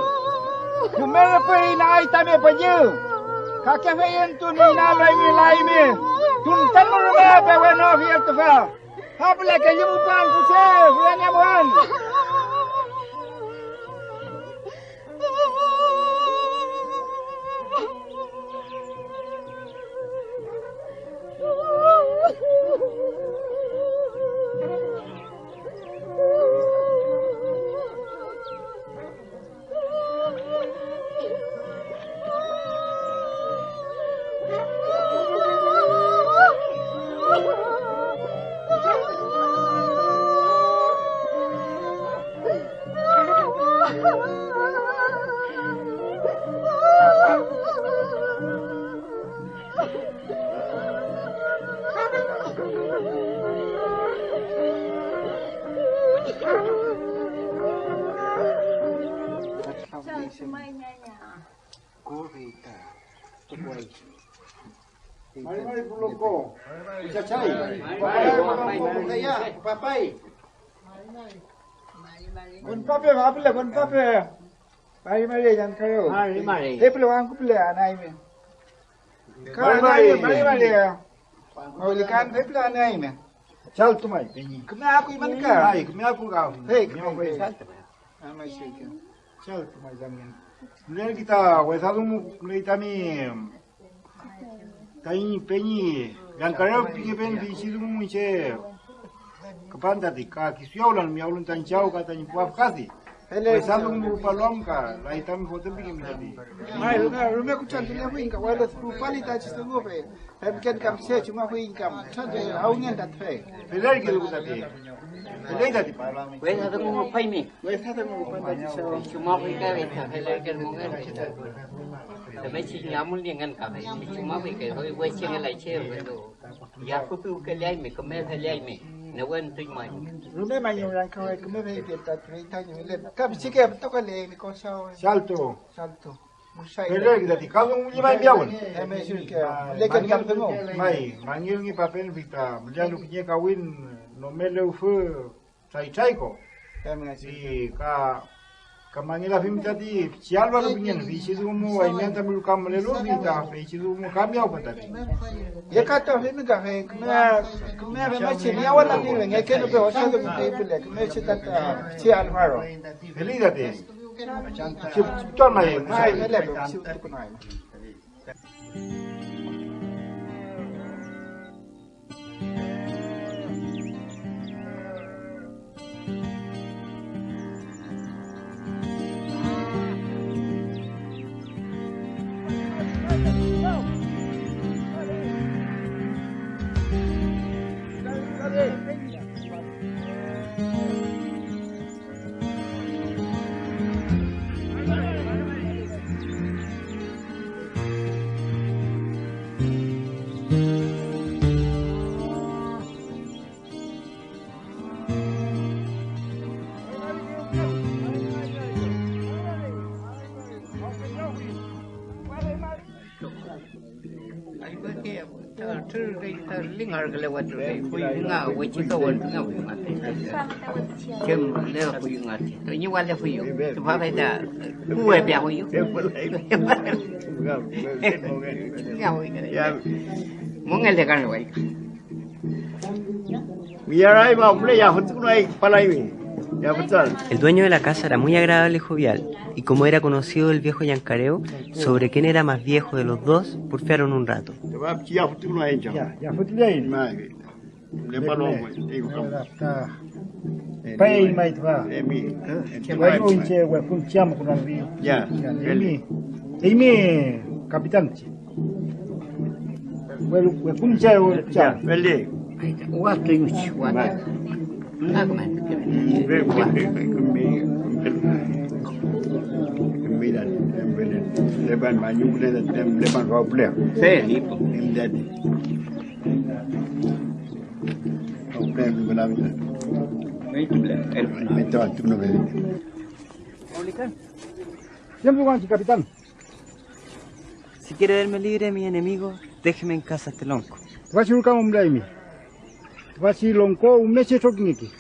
Kumera pa ina ay tame pa niyo. Kakafayan to ni nalay mi. Tuntan mo rumaya pa wano here to fa. Hapla kayo mo pa ang kuse, wala niya mo an. Mari pulang ko. Cacai. Papai. Kun papai apa le kun papai. Mari jangan kayo. Mari. Pero ang kuple anay mi. Mari. Maulikan pero anay mi. Chal tumay. Kumya ako iman ka. Ay, kumya ako ka. Hey, kumya ako. Amay sige. Chal tumay jamin. Mula kita wesado mu leitami. Kain penyi yang karena pingi pen bisi tu munche kepanda di kaki siaulan miaulan tancau katanya puaf kasi. Wesado mu palom ka leitami foto pingi menjadi. Mai rumah aku cantiknya aku ingkam walau rupali tak cista ngope. Bukan kam saya cuma aku ingkam. Cantik awalnya tak thay. Pelai gitu tadi. Pelai tadi. Wesado mu pai mi. Wesado mu pai tadi. Cuma kita wesado pelai kan mungan kita. Tapi si nyamun dengan kami cuma pergi hoi wesing lai cie betul. Ya aku tu kelai mi, kemai kelai mi. Nawan tu mai. Rumah mai yang orang kau kemai pergi kita cerita ni le. Kami cikgu betul kelai mi kau saw. Salto. Musai. Pelai gitu tadi. Kalau mungkin mai biawan. Kami cikgu. Lekan kami temu. Mai, manggil ni papen kita. Berjalan punya kawin nomel ufu cai ko. Kami si ka Kamangila film tadi, sial baru begini, visi tu mu, ini anda melu kam lelu kita, visi tu mu kami apa tadi? Ya kata film dah, kemana macam ni awal lagi, ni kena berusaha tu pilih, kemana cerita sial baru. Pilih tadi, cepat mai, mai lepas cepat mai. Ay, pues que lingar que le voy a traer, fui nga, voy chico, voy nga, fui nga. Kem le fui nga, to ni wale fui yo. To fa fa da, kuwe bia fui yo. Ya fui cái đấy. Muốn nghe le kan rồi. Mira, va, hombre, ya fue tú no hay para ahí. El dueño de la casa era muy agradable y jovial, y como era conocido el viejo Yancareo, sobre quién era más viejo de los dos, porfiaron un rato. Capitán. Leban banyu leban kau plek. Sí. Kau plek benar. Betul tu nak. Siempre guanchi, capitán. Si quiere verme libre de mis enemigos, déjeme en casa este lonco. Te vas a ir un camo hombre ahí. Te vas a ir lonco un mes hecho aquí.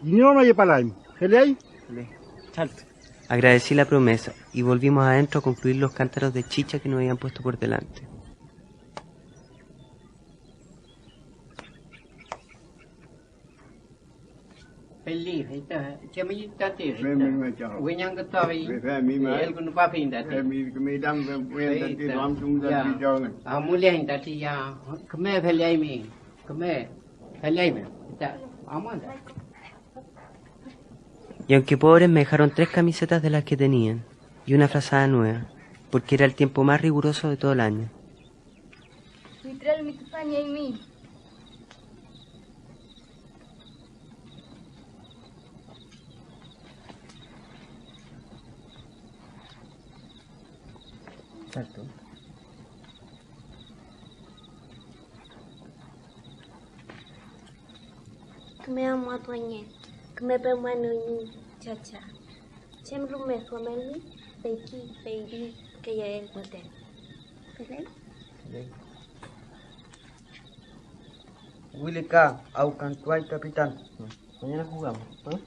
Y no hay para ahí. ¿Qué le hay? Salto. Agradecí la promesa y volvimos adentro a concluir los cántaros de chicha que nos habían puesto por delante. Feliz, che mi tati. Winyang ke tawi. El kun pa pin tati. Mi dam wen tati ram tung tati jong. Mulai tati ya. Keme felai mi. Keme felai mi. Ta aman. Y aunque pobres me dejaron 3 camisetas de las que tenían y una frazada nueva, porque era el tiempo más riguroso de todo el año. Exacto. Me amo a tuañe. Me permano ni chacha. Siempre me family, baby, que ya es hotel. ¿Verdad? Wilika, au cantuay capitán. Mañana jugamos, ¿eh?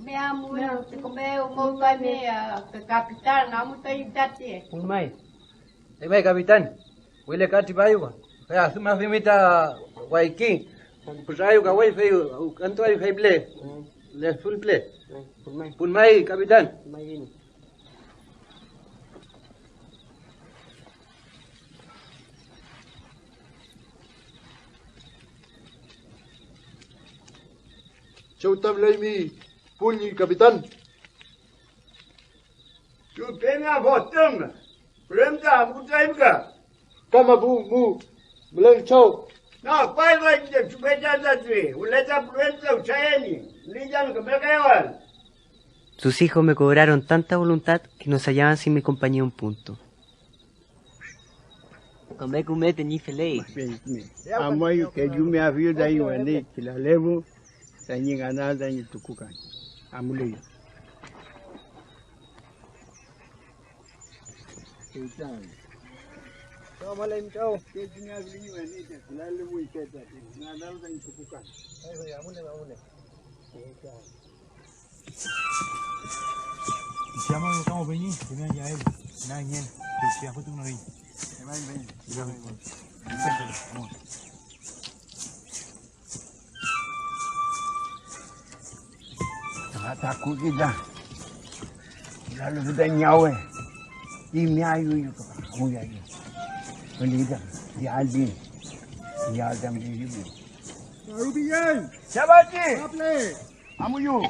Me amo, te come un montón de capitán, amo te intate. Un mai. Te mai capitán. Wilika tibayuga. Ya, suma fimita waiki. Pues ayo ka way feo, canto ay fay play. Le full play. Pun mai capitán. Chau tablay mi puni capitán. Tu pena votem. Premda mutai ka. Kama bu. Belum chau. No, ¿cuál va a chupar la tri? Uleta prueba uchayeni. Lijan que me caen. Sus hijos me cobraron tanta voluntad que no se hallaban sin mi compañía un punto. Come tení feliz. Amai que yo me había dado en que la levo, tenía ganas de tucucan. Amuley. Toma la intro. Que tenía venido en ella, la levo y que nada de tucucan. Ay, amule. Si llama no estamos venir, que me haya él, nada bien, que si a foto uno ahí. Ven. Takut kita. Lalu sudah nyawa. Ini ayu juga. Kamu ya ini. Pendidik di Aldi. Di Adam di ibu. Rubian. Siapa sih? Aple. Kamu yuk.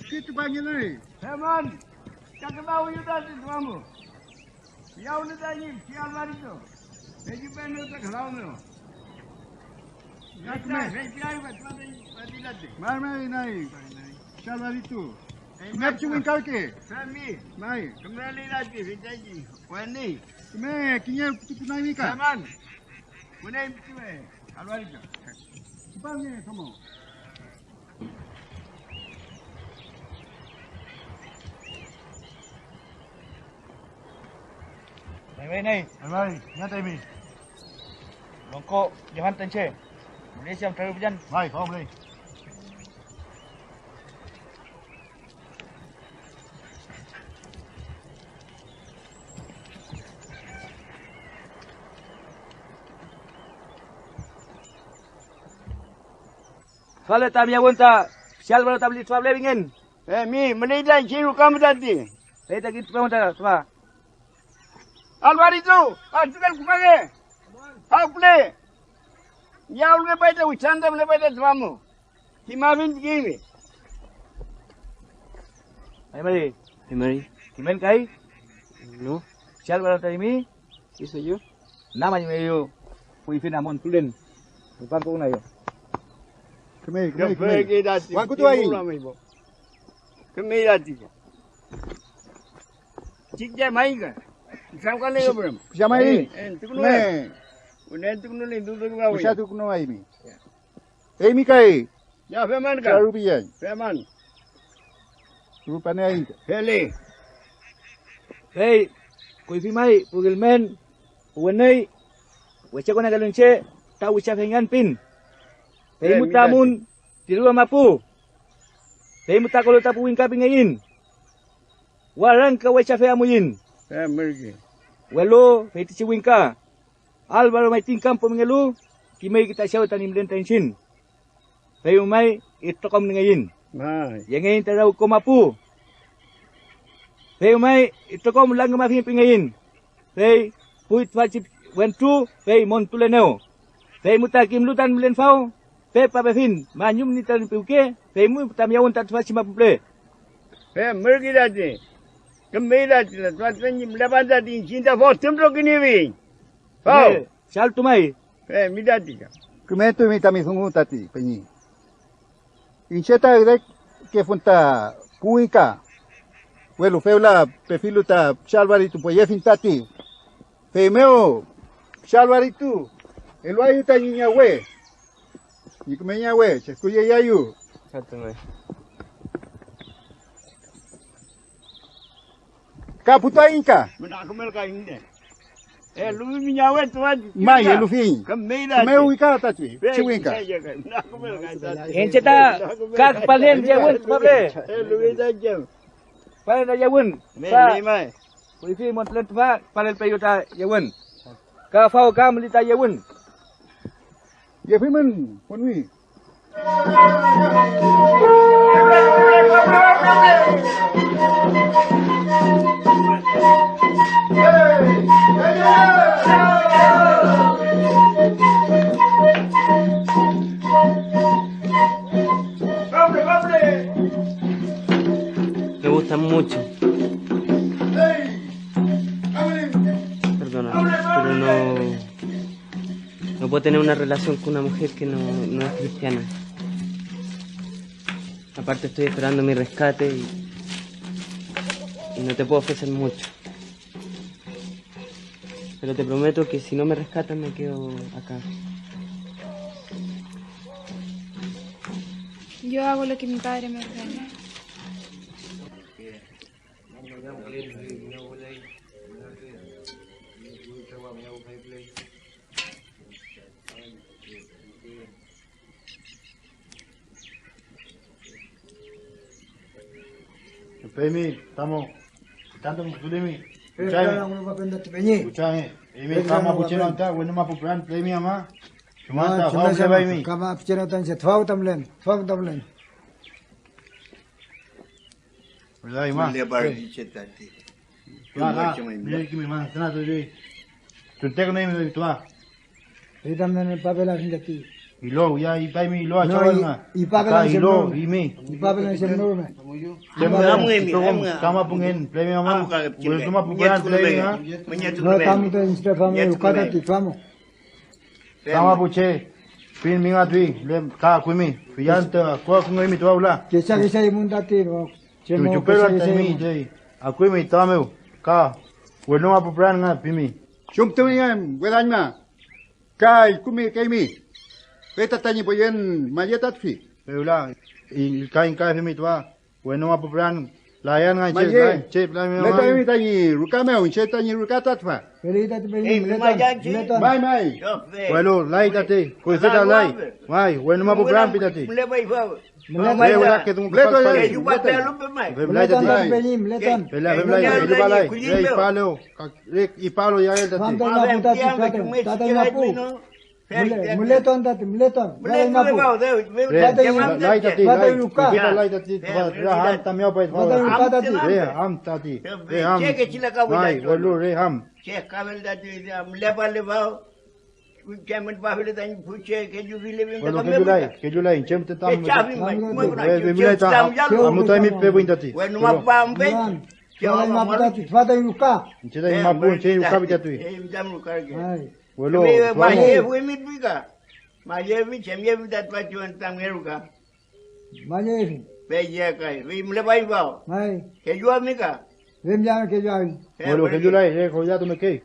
Kita panggil ni. Herman. Jangan bawa yuk tadi kamu. Ya udah tadi siapa hari tu? Jadi penuh tak kalau ni. Mari naik. Siapa itu? Kemana cuman kau ke? Sami. Naik. Kembali lagi jadi. Wani. Kemana? Kini kita naik ni kan? Herman. Mana itu? Kalau hari tu. Cepat ni kamu. ven ahí. Mai, nyata mi. Longko, jangan tenche. Malaysia terlalu berjan. Mai, kau boleh. Fala tam ya wonta. Sial baru tabli travel ingin. Mi, menilai ciru kamu tadi. Saya tak gitu kamu tak, apa? Alvarito, artikel kupage. Hakle. Ya ulge baita uchanda ble baita tramu. Kimavin kimi. Hai Mari. Hey, Mari. Kimen kai? No. Sial baru tadi mi. ¿Qué soy yo? Namanya yo. Fui finamon tulen. Bukan kau na yo. Kemei. Wanku tu ai. Kemei lagi. Cikja mai kan? Samkan ni belum? Siapa ini? Kemei. Udah tu kena ni dulu kau. Usia tu kuno ai mi. Mi kai. Ya, Feman kan? Rupiah. Feman. Rupanya ai. Heli. Hey, kui fi mai, pugil men. Uwenai. Wacha kona galunche, ta ucha fengan pin. Hey mutamun, tiru mapu. Hey mutakolo tapu wingka pingayin. Warang ka wacha fe amuyin. Mergi. Welo, fe ti wingka. Alvaro mai tingkam pemengelu, kimai kita siaw tanim den tensin. Hey umai itokom ngayin. Mai. Yang ngayin tarau ko mapu. Hey umai itokom lang mafi pingayin. Hey puit wajib wentu, hey montuleneo. Hey mutakim lutan mlen fau. Pe pabefin, manyum ni tan piuke, pe mu tamyaun tat faci maple. Pe mergi dati. Kembali dati la tuat penyim lepas dati cinta fotum ro kini wi. Fau, sal tumai. Pe mi dati ka. Kemetu mi tami sungu tati penyi. Incheta rek ke funta puika. Welu feula pefilu ta shalvari tu poyefin tati. Pe meo shalvari tu. Eluayu ta niña we. Y que me llame, se escucha ya yo. Kaputa inka. Mana kemel ka inde. Lu mi nyawe tuan. Mai lu fin. Kemela. Me uika tati. Chiwinka. Mana kemel ka tati. Enceta kak palen jawun pable. Lu ida jam. Palen jawun. Me mai. Kui fi mon plen tfa palen peyuta jawun. Ka fau ka melita jawun. Ya firman, ponwi. Me gustan mucho. Perdona, pero no puedo tener una relación con una mujer que no es cristiana. Aparte estoy esperando mi rescate y no te puedo ofrecer mucho. Pero te prometo que si no me rescatan me quedo acá. Yo hago lo que mi padre me ordena. Pemi, estamos tanto con Zulemi. Escuchame. Emi kama puchena anta, bueno ma pupran Pemi ama. Chumanta, fau se vai mi. Kama puchena tan se fau tamlen. ¿Verdad, Ima? Lebar dicetati. Ah, mira que mi hermana, sana tu yo. Tu te con mi tu ah. Ahí también el papel así de aquí. Y luego ya y pa mi lo ha chaval. Y papel así y luego y mi. Y papel así enorme. Kama pungen Pemi ama. Bueno, tu ma pupran Pemi ah. No estamos de instrafame educada ti famo. Kama puche. Pin mi ngatui, le ka kuimi. Fianta ko ko mi tu aula. Que se munda tiro. Tu pero ante mi jei. Aku mi tameu. Ka. Bueno ma pupran nga Pemi. Chum tu yang wedanya. Kai kumi kai mi. Peta tanya poyen majetat fi. Peula. Y kain ka Pemi tu ah. Bueno ma pupran Layan ngai che, lai che lai me. Leta mi tani rukameo, che tani rukatat fa. Pelita te beli mleton. Mai. Bueno, lai tate, coiseta lai. Mai, bueno ma program pitati. Mleton que tu mleton ya. Mleton te beli mleton. Bela bela itu balai. Ei palo, i palo ya el tate. Tata mapu. Mleton tate mleton. Lai mapu. Lai tate, lai ruka. Lai tate, ham tamio pa. Ham tati. Ham. Mai, bolu re ham. Che kabel da leva Chairman Bafile than Puche, can you believe in que you like, Chem Tam, Amutami Pevintati. When Mapambe, Father Yuka, Mapu, Chay Cabitatu. My year, we meet bigger. My year, which I'm here with that what you and Tameruka. My year, Payaka, we Mleva. My, can you have Mika? Then Yan Kajan. Well, can you like, Hoya to make cake?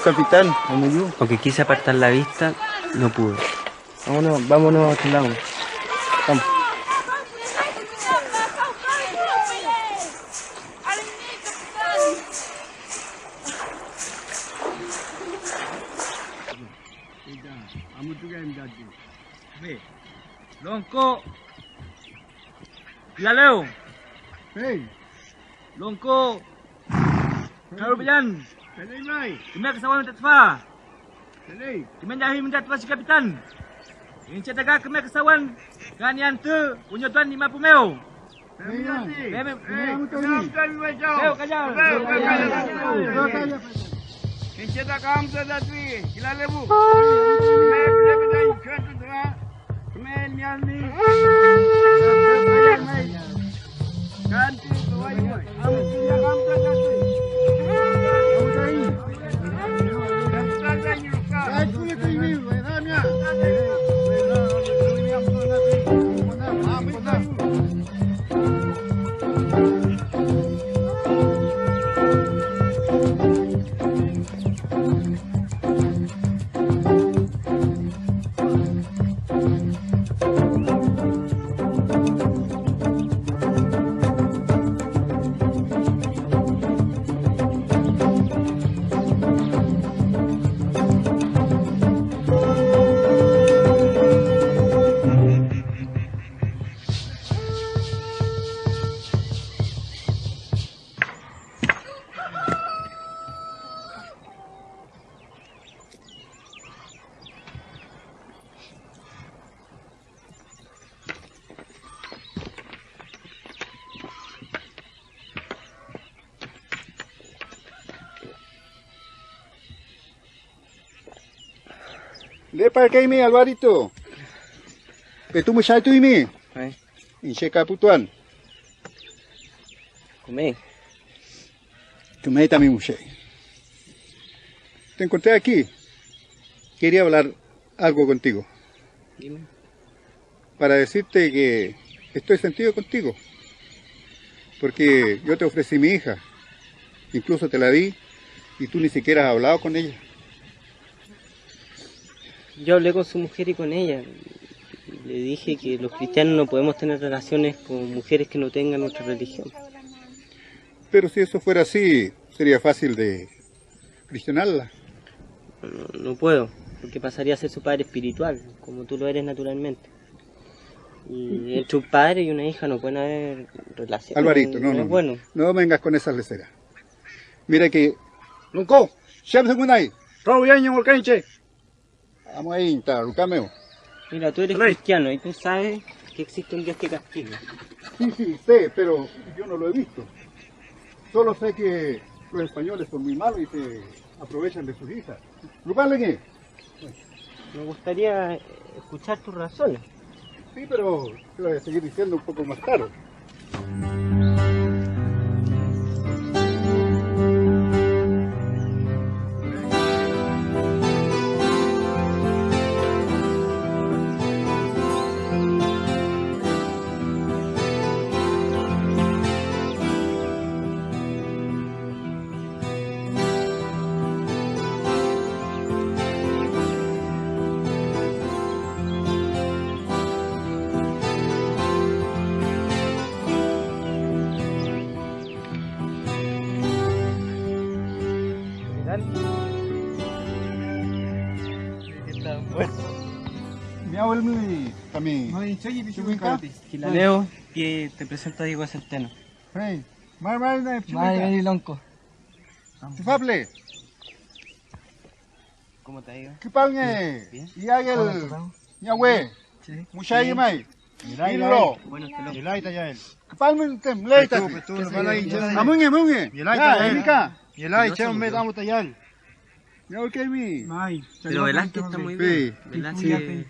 Capitán, aunque quise apartar la vista, no pude. Vámonos a otro lado. Vamos. Longko, Laleo, Longko, Karubian. Kami kasawan tatfa. Kami jahi minta tatfa si kapitan. Ini cetaga kami kasawan kan yang tu punya tuan 50 meo. Meo kajal. Ini cetaga kami tatfi. Gila lebu. Kami nyalni. Ganti tuai. Kami punya kami tatfi. Le para que me Alvarito. Que tú me sabes tú y mí. Y checa putuan. Comé. Tú me también muché. Te encontré aquí. Quería hablar algo contigo. Dime. Para decirte que estoy sentido contigo. Porque yo te ofrecí mi hija. Incluso te la di y tú ni siquiera has hablado con ella. Yo hablé con su mujer y con ella. Le dije que los cristianos no podemos tener relaciones con mujeres que no tengan nuestra religión. Pero si eso fuera así, sería fácil de cristianarla. No puedo, porque pasaría a ser su padre espiritual, como tú lo eres naturalmente. Y entre un padre y una hija no pueden haber relaciones. Alvarito, no. Bueno. No vengas con esas leceras. Mira que... Lunco, siempre se ahí. Todo bien, señor Canche. Vamos ahí, está, Lucameo. Mira, tú eres cristiano y tú sabes que existe un Dios que castiga. Sí, sé, pero yo no lo he visto. Solo sé que los españoles son muy malos y se aprovechan de sus hijas. ¿Lucale qué? Me gustaría escuchar tus razones. Sí, pero te voy a seguir diciendo un poco más tarde. Leo, que te presento a Diego Centeno. Mari Lonco. Tifable. ¿Cómo te ha ido? ¿Qué pange? Y hay el Yahweh. Mucha y mai. Míralo. Bueno, te lo. Yelaita ya él. ¿Qué pange tem? Leita. Amunge, munge. Yelaita Erika. Yelaita me damos tayal. Ya ok mi. Pero Velázquez está muy bien. Velázquez.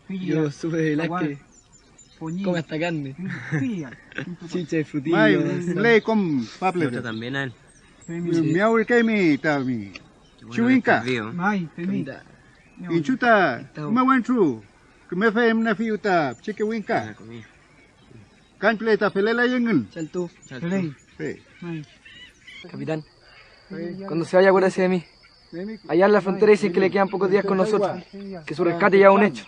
Yo sube Velázquez. Come hasta carne. Chicha de frutilla. Mai, le com Pablo. Yo también a él. Miau el que mi ta mi. Chuinka. Mai, femi. Inchuta, me went through. Que me fe na fiuta, chique winka. Kan pleta felela yengen. Chaltu. Sí. Capitán, cuando se vaya acuérdese de mí. Allá en la frontera dicen que le quedan pocos días con nosotros, que su rescate ya es un hecho.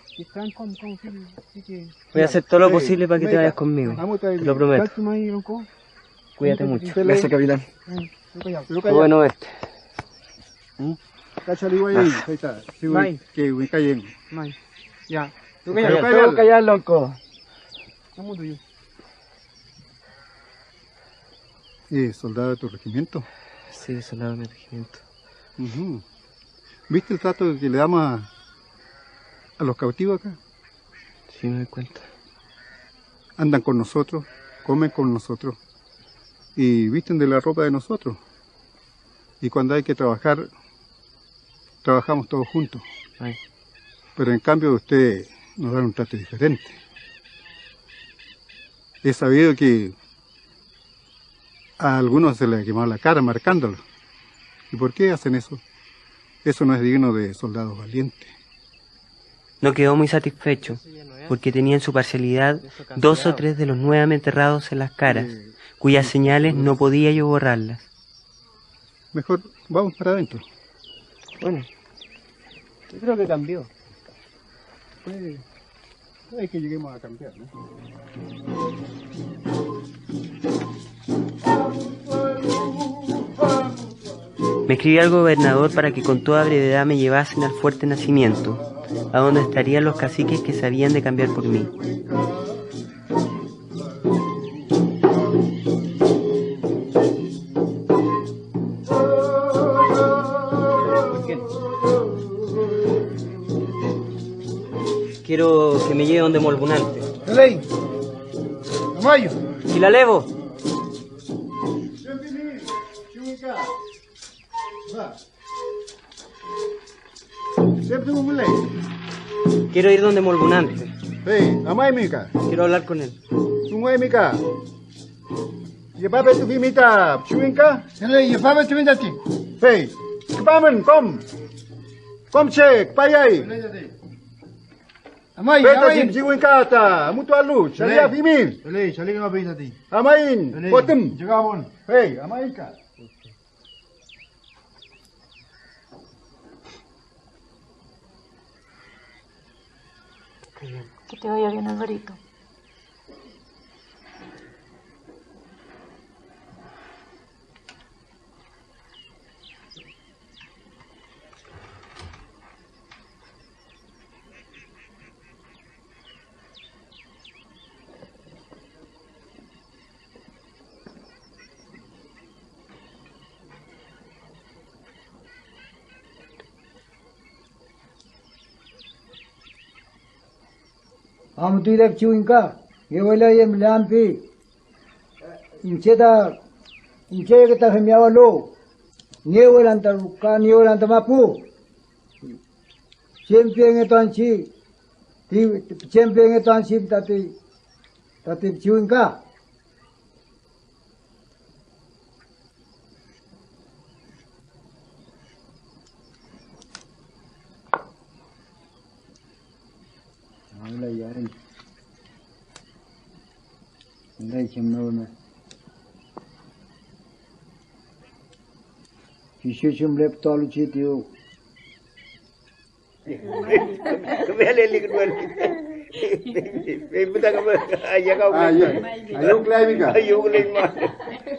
Voy a hacer todo lo posible para que te vayas conmigo, te lo prometo. Cuídate mucho. Gracias, capitán. Qué bueno verte. Cachali guay, ahí está. Sí, güey, que güey cayen. Ya. Tú callar, loco. Soldado de tu regimiento. Sí, soldado de mi regimiento. ¿Viste el trato que le damos a los cautivos acá? Sí, me doy cuenta. Andan con nosotros, comen con nosotros y visten de la ropa de nosotros. Y cuando hay que trabajar, trabajamos todos juntos. Ay. Pero en cambio ustedes nos dan un trato diferente. He sabido que a algunos se les ha quemado la cara marcándolo. ¿Y por qué hacen eso? Eso no es digno de soldados valientes. No quedó muy satisfecho, porque tenía en su parcialidad 2 o 3 de los nuevamente errados en las caras, cuyas señales no podía yo borrarlas. Mejor vamos para adentro. Bueno, yo creo que cambió. Puede que lleguemos a cambiar, ¿no? Me escribí al gobernador para que con toda brevedad me llevasen al fuerte Nacimiento, a donde estarían los caciques que sabían de cambiar por mí. Quiero que me lleve donde Molbunante. ¡Ley! ¡Amayo! ¡Y la levo! Quiero ir donde Molbunante. Hey, amay mika. Quiero hablar con él. Sungay mika. Yepabe tu vimita, chuinka. Hey, yepabe tu vimita ti. Hey, kepamen kom. Kom cek, payai. Amay, amay. Chuinka ta, mutu alu, chalia vimin. Hey, chalia nga vimita ti. Amayin, potem. Jagabon. Hey, amay ka. Que te vaya bien, Alvarito. Amtuilek chuinka, yewela yem lampi. Incheta que ta gemiawalo. Niewela antaruka, niewela antamapu. champion ito ang si champion ito ang si tati ciwin ka. Wala yan. Hindi chimno na. Kişi lep talu çitiyor. Kembali kedua. Betul kamu ayah kau. Ayok lain ka. Ayok lain mah.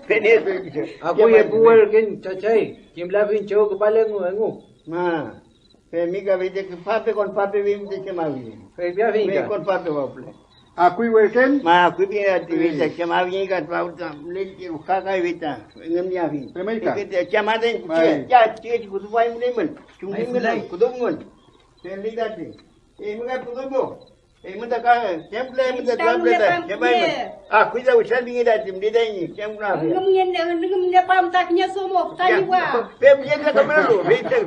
Penis. Aku ya buat kan cacai. Kim lapin cowok kepala ngu. Ma. Pemi ka vide ke pape kon pape vim de kemavi. Pe bia vin ka. Kon pape waple. Aku iwerken? Ma aku bi activista kemavi ka pauta le ka ka vita. Ngam dia vin. Pemai ka. Ke chamade ya che kudu vai mun men. Chungin men kudu mun. Pemi da ti. Mga kudu mo. Mga ka temple mga temple da. Kemai. Aku ja usah bingi da tim di dai kem na. Ngam ne pam tak nya somo tani wa. Pemi ka kamera lo. Vite.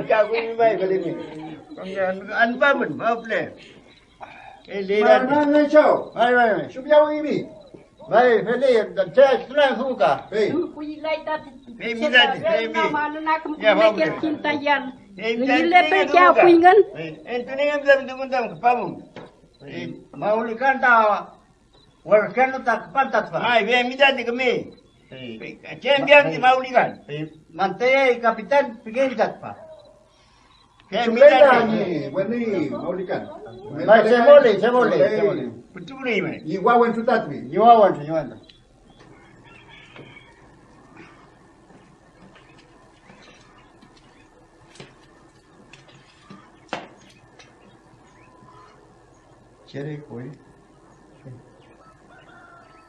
Ka ku mai kali ni. An ba mun ba ple. Le da. Nan show. Vai. Subia wimi. Vai, fele da che sura suka. Ku lai ta. Pemi da ti. Pemi. Na kum ne ke cinta yan. Ile pe kya kuingan. Entu ni ngam dam dum pamum. Maulikan ta warkan ta pantat pa. Ai, pemi da ti kami. Champion di Maulikan. Mantaya kapitan pigil pa. Sumleta ni, wani Maulikan. Mai semole. Betul ni mai. Iwawan sutatwi. Iwawan. Cere koi.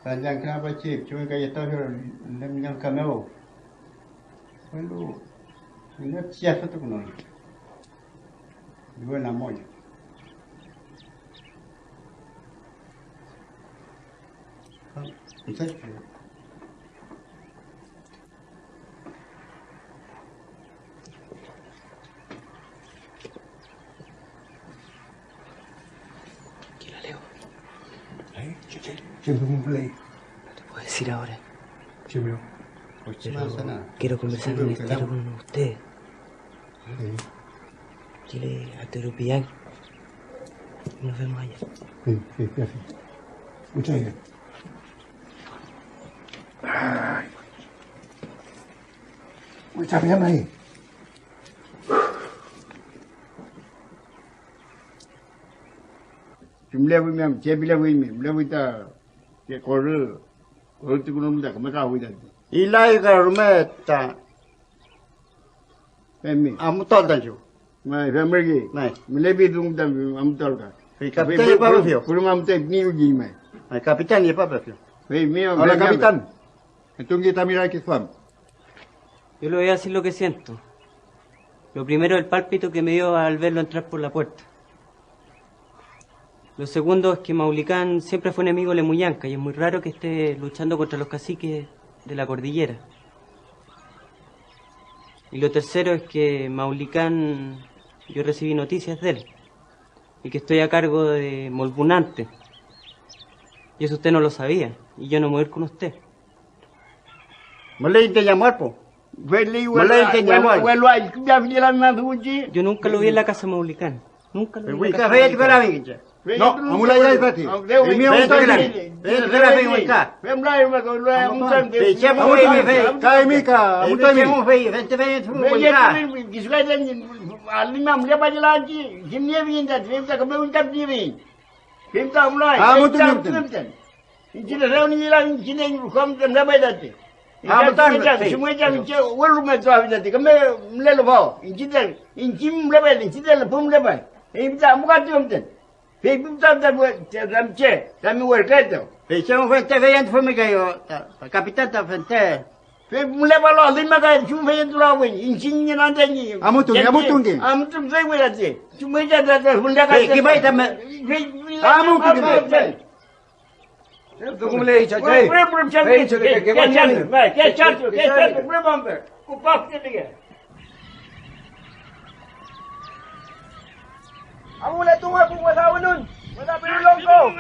Panjang kenapa cip? Cuma kayak tahu lemnya kamera. Lalu ini siapa tu kuno? Dua nama je. Betul. Siempre un play. No te puedo decir ahora. Siempre. Quiero conversar con usted. Dile a Terupián. Nos vemos allá. Sí, así. Muchas gracias. Muchas gracias ahí. Jumlah memang cebila ini, bila kita ke korel tu kunum dah kemana kau dah. Ilai kalau rumah ta. Pemi. Amu tol dah jo. Mai family. Mai. Melebi dung dah amu tol ka. Kapitan apa berfio? Kurang amu teh ni uji mai. Kapitan apa berfio? Hola capitán. Entonces también hay que swam. Yo le voy a decir lo que siento. Lo primero, el pálpito que me dio al verlo entrar por la puerta. Lo segundo es que Maulicán siempre fue enemigo de Lemuyanca y es muy raro que esté luchando contra los caciques de la cordillera. Y lo tercero es que Maulicán, yo recibí noticias de él y que estoy a cargo de Molbunante. Y eso usted no lo sabía y yo no me voy a ir con usted. Te llamar, po. Yo nunca lo vi en la casa de Maulicán. Nunca lo vi en la casa de Maulicán. No, amula ya tadi. Ini orang tu lagi. Dia lagi mereka. Femlai mereka orang musim. Siapa ini? Kau ini kah? Amu tu ini. Siapa ini? Vente tu mereka. Kisah dan alimam siapa lagi? Jimnya vinda, vinda kau ungkap diri. Vinda mulai. Amu tu ni. Ini dah ni lah. Ini kau kenapa dah? Semua jam walau macam apa jadi. Kau melalu bau. Ini jim lepas. Ini dah pun lepas. Ini tak muka tu macam. Pem tak ramce, kami worker. Siapa fente veyan tu mereka yo. Kapitan tak fente. Pem mulai bawa lima kali cuma veyan tu lawan. Insinya nanti ni. Amu tu ni. Amu tu saya boleh aje. Cuma jadi bunda kali. Kibai tak. Amu tu ni. Tu mulai cakap. Belum cakap. Ke cakap. Belum ambil. Kupak dia. Amula tunga kung wala nun. Wala pinulong ko.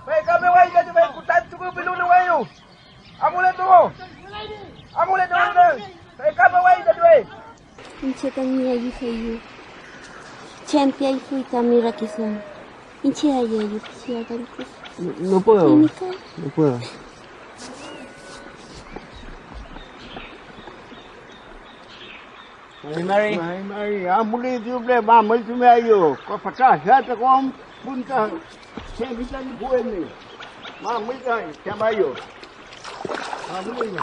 May kami way ka may kutat ko pinulong wayo. Amula tungo. Amula tungo. May kami way ka way. Inche tanya yi fayu. Champion fui tamira kisan. Inche aye yi pisia tanto. No puedo. No puedo. Mari, amuli tiuple mamel tume ayo. Ko patah hata kom punta. Semita ni buat ni. Mamel kan siapa ayo. Amuli ni.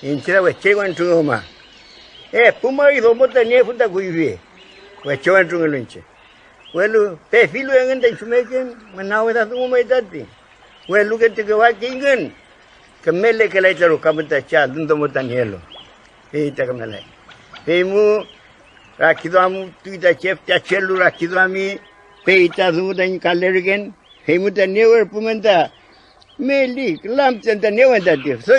Inchira wechewan tungoma. Pumari domota ni futa kuivi. Wechewan tungalunche. Welu pe filu yang ente sumeken menawe dah tungoma itati. Welu ke tiga wakingan. Kemele ke lai taru kamuta cha dunto mutan helo. Ita kemele. Pemu rakido amu tuita chef cha chelu rakido ami pe ita dungo dan kalerigen. Pemu ta newer pumenta. Meli kelam tenta newer tadi. So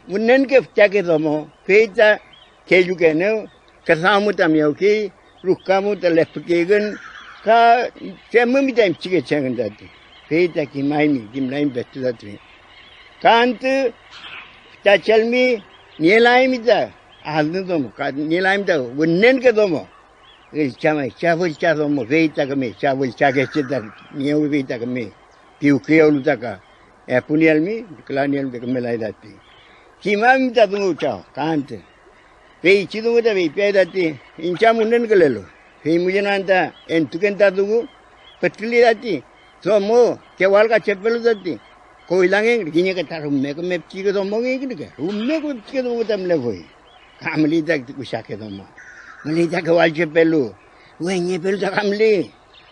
unen ke chake domo. Pe ita keju ke ne kasamu ta miauki rukamu ta lepkegen ka chemu mi time chike changan tadi. Peita ki maimi kim laim betu tadi. Kantu ta chelmi nielaimi ta alnu domo ka nielaimi ta unnen ke domo. Il chama chavul cha domo peita kame chavul cha ke chita nieu peita kame piu kreu lutaka. Punialmi klanial de kame lai dati. Ki maimi ta dungu cha kantu. Pei chidungu ta pei pei dati incha unnen ke lelo. Pei mujenanta entuken ta dungu petli dati. So mo kewal ka chepelu dati ko ilange gini ka tarumme ko mepchi ko domo ngi gini ka umme ko mepchi ko tam le voi kamli tak ku shake domo mli ta kewal chepelu wenye pelu ta kamli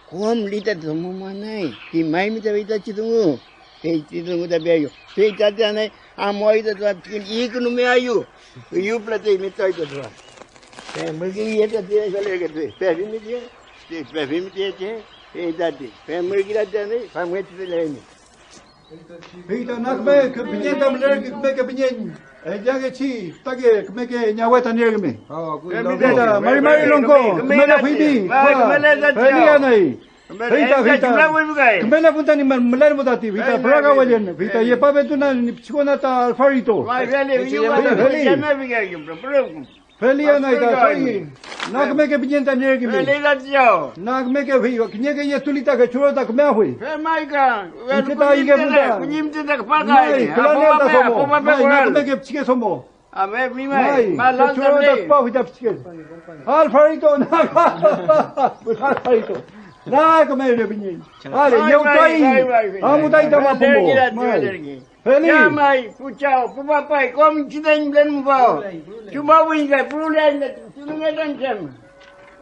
ko mli ta domo manai ki mai mi ta vita chidungu e chidungu ta beyo pe ta ta nai amoi ta ta ikunu me ayu yu plate mi ta ta ta pe mgi ye ta te sale ke pe mi die pe mi die Dati, family kita ni, family kita lain. Kita nak me kepinjen tam ler me kepinjen. Jangan ci, tage me ke nyawa tanir me. Kita mari longko, kemana fidi. Kemana nai. Kita kemana pun tani melar mudati. Kita peraga wajan. Kita ye pa betu na psikona ta alfarito. Felia na ita sai. Nak me ke pinjen tanir me. Nak me ke vi, kinye ke ye tulita ke churo ta kme hui. Mai ka. Kita ige puta. Kunyim tinda pakai. Kelania ta somo. Nak me ke psike somo. Ame mi mai. Malang churo ta pa hui ta psike. Alfarito na. Alfarito. Nak me le pinjen. Ale eu tai. Amu tai ta ma pombo. Feli. Ya mai, pucau, pupapai, kom kita ingin mau. Cuma winga, pulen, pulen dan jam.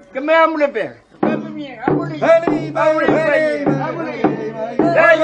Kami ambil pe. Feli, ambil. Ya.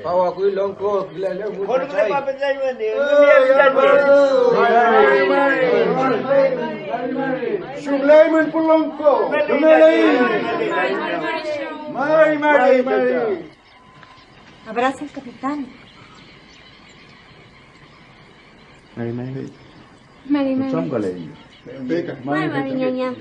Bawa kui longko gilale mu. Kono kena apa saja ni. Sulaiman pulongko. Mari. Abraza al capitán. Mari. Mari. Mai mami nyanya.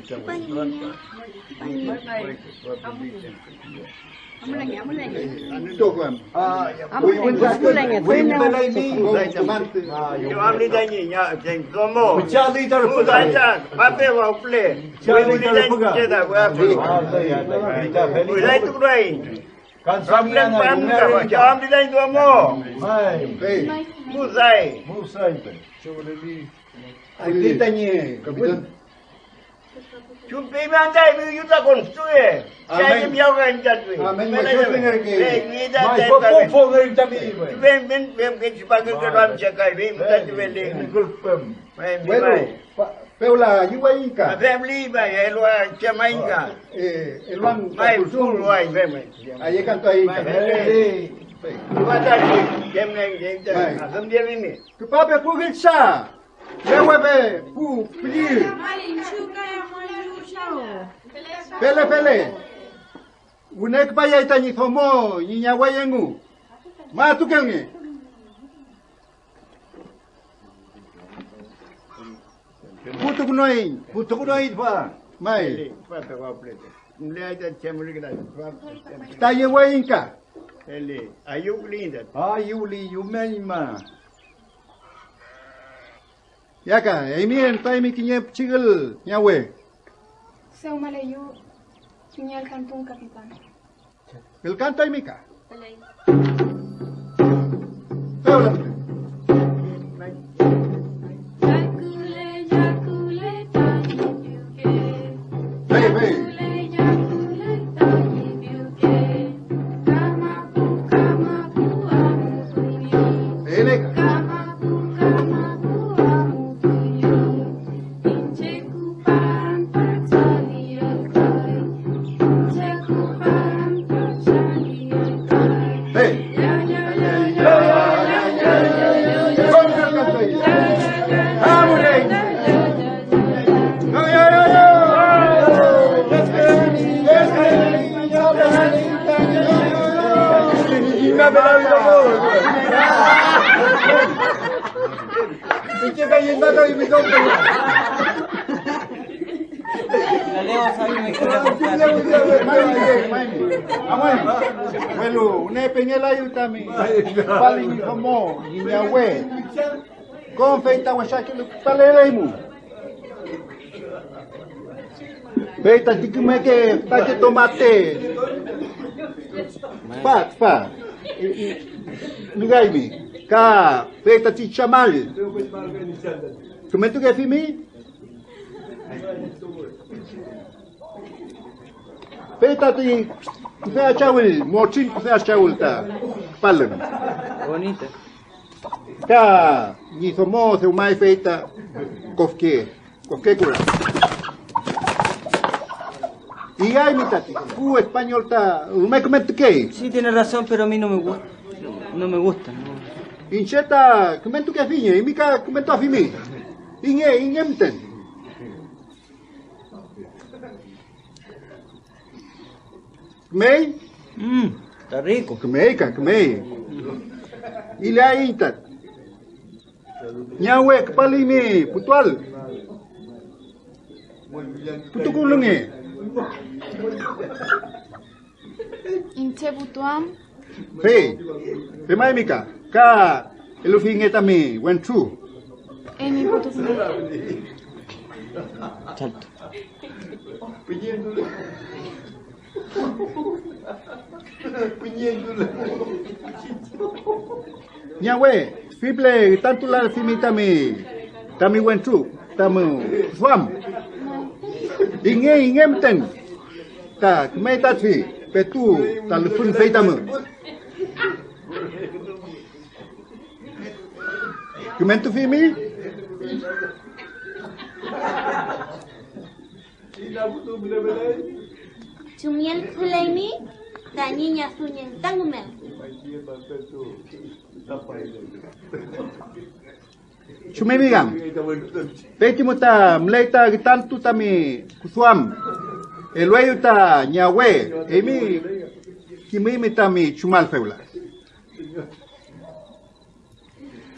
Chumpi mandai mi yuta construye. Saya biar kan jatuh. Amen. Macam dengar ke. Mai fopo ngeri tami. Ben ke sebagai keluar jagai ben tadi beli. Kulpem. Bueno, Peula, yuaika. Family ba elwa chamaika. Elwan mai full wai family. Aye kan tu aika. Wata kemneng jengta. Asam dia ini. Kepabe pugil sa. Lewe pu pili. Pele. Unek paya itani thomo ninya wayengu. Ma tu kelnge. Putu kunoi pa. Mai. Pata waple. Mulai ada cemuri kita. Taye wayinka. Ele, ayuk linda. Ayuli yumema. Yaka, emien taimi kinye chigel nyawe. Seu malayu, punya kantung kapitan. El canta y mica. Bueno, una peñela y utami. Paling como niña we. Con feita washaki palelemu. Feita tikimeke take tomate. Pa. Nugaimi. Ka feita tichamal. Cometo que fimi? Feita ti Kufea chawil, mochin kufea chawil ta palam. Bonita. Ta ni somo se umai feita kofke kula. Y hay mitati, español ta, ¿me comete qué? Sí, tiene razón, pero a mí no me gusta. No me gusta. No. Incheta, comento que fiñe, y mica comento a fimi. Ingemten. Kmei? Está rico. Kmei. Y le hay intat. Nyawe kepalimi, putual. Putukulungi. Inche butuam. Pe mai mika. Ka elufinge tami, went through. Emi butukume. Salto. Nyawe, fible tanto la fimitami, tami went through, tamu swam. Ingemten, ta kmei tatfi, petu talfun feitamu. Kementu fimi? Chumiel Fulaimi, ta niña suñen tangumel. Chumemigam. Peti muta mleita gitantu tami kuswam. Elueyu ta nyawe, emi kimimi tami chumal feula.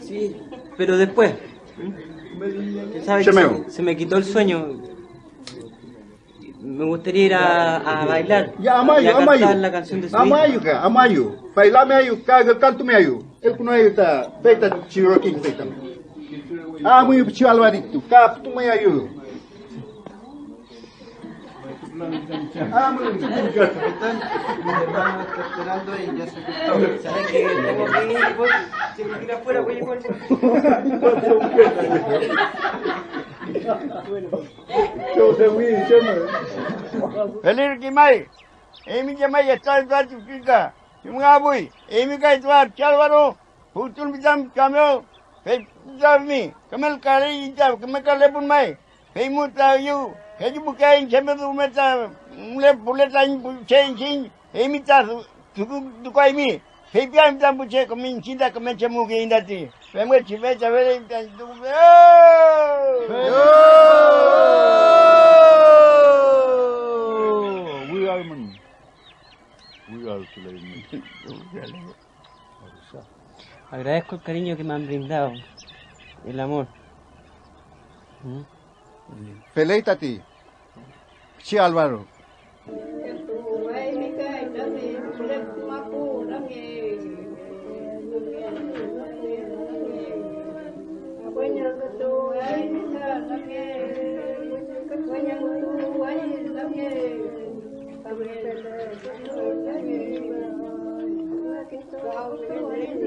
Sí, pero después. ¿Sabes qué? Se me quitó el sueño. Me gustaría ir a bailar. Ya, y a cantar la canción de su hija. Amayo. Bailame ayu, caga, canto me ayu. El que no hay está, feita chiroquín, feita. Muy chivo Alvarito, cap, tú me ayu. Mi hermano está esperando y ya se ¿Sabes que tengo que ir? Si me tira afuera, voy igual. Feliz Kimai, Emi Jamai está en tu chica. Mungabui, Emi Kaitwar, Chalvaro, Putul Bidam Kamel, Pejami, Kamel Kari, Kamel Kalepun Mai, Pemuta you, Hejubukai, Chamber Meta, Bulletin, changing, Emi Tas, Tukaimi, Pepiam Tambuche, coming Chita, Kamechamuki in that tea. When we chiveta very We are money. We are Agradezco el cariño que me han brindado, el amor. Feleítate, Chi Álvaro.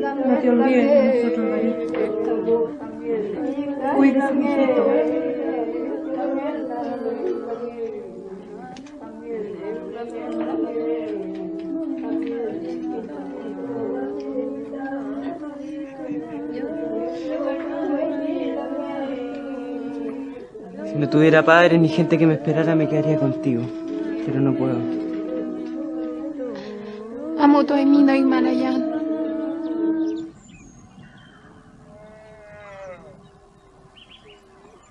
No te olvides de nosotros, David. Cuida a sus hijos. Si no tuviera padres ni gente que me esperara, me quedaría contigo. Pero no puedo. Amo tu Emina y Manayan.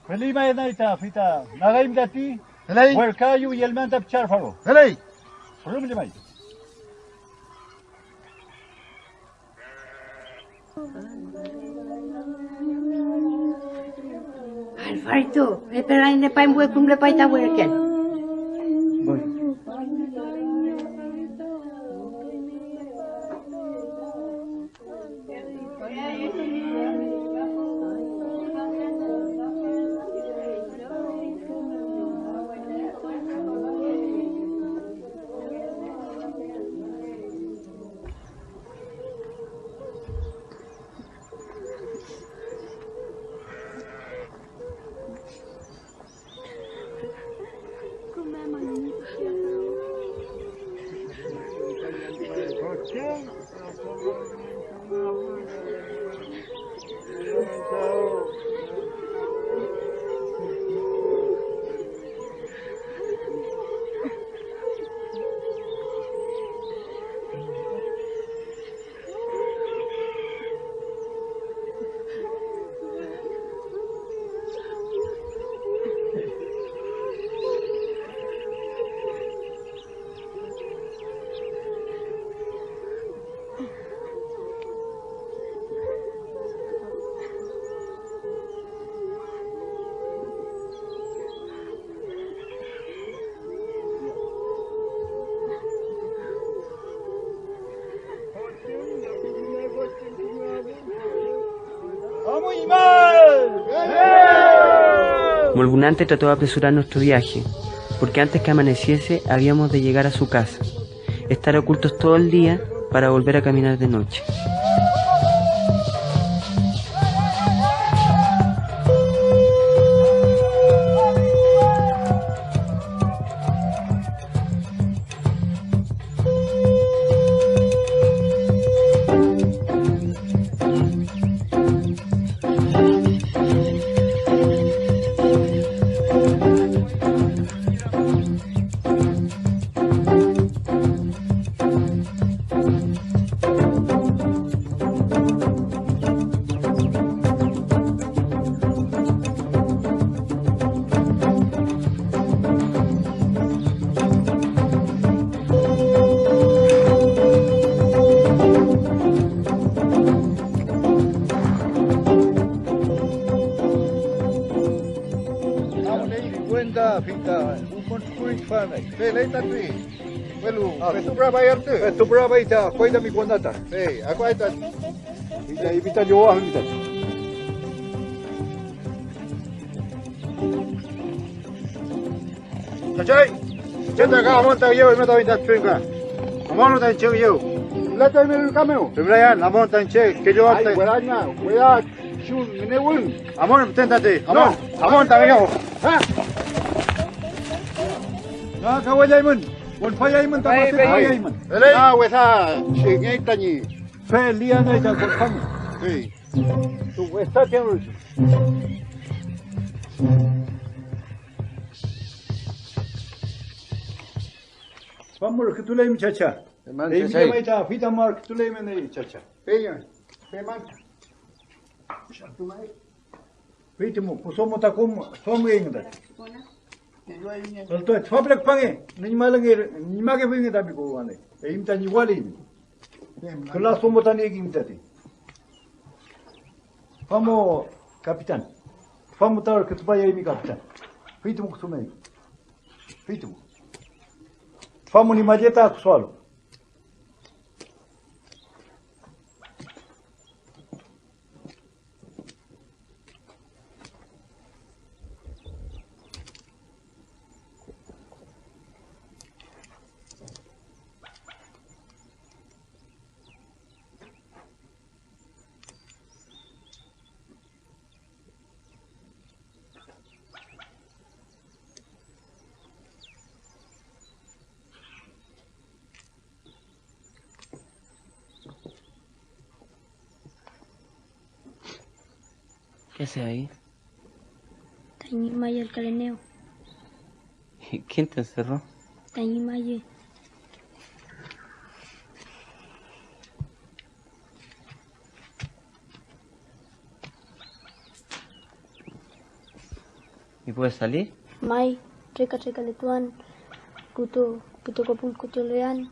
Feliz mañana, fita. Nagaim dati. Huercayo y el mantap charfaro. Heley. Rumle mai. Alvarito, espera en el país muy cumple para esta hueca. Molgunante trató de apresurar nuestro viaje, porque antes que amaneciese habíamos de llegar a su casa, estar ocultos todo el día para volver a caminar de noche. Pita, bukan kurit fana. Lei tadi. Welu, itu berapa air tu? Itu berapa itu? Kau dah mikon data. Aku itu. Kita jauh kita. Cacai, kita kau aman tahu yo, mana tahu kita cuenga. Aman tahu cek yo. Lihat tahu melu kamu. Sebenarnya aman tahu cek kejual tahu. Beranya, wea, shun, menewun. Aman betul tadi. Aman tahu yo. Ha? Nah, kau jaiman. Wan fayaiman tak masih fayaiman. Ah, wesa, sengai tanya. Felian aja kau kamu. Tu wesa kau. Pamur ketulai mencaca. Ini macam itu, kita mar ketulai mana caca. Peyan, peman. Satu mai. Pitimu, pusomo takum, somo yang dah. Kalau tu fabrek pange, ni malang punya tapi kau ane. Ini tanya wali ni. Kelas somo tanya ini tadi. Famo kapitan, famo tahu ketupaya ini kapitan. Pitimu kusumai. Pitimu. Famo ni majeta aku soal. ¿Qué hace ahí? Tañimaye el caleneo. ¿Quién te encerró? Tañimaye. ¿Y puedes salir? Mai, treca letuan, puto copul cutolean,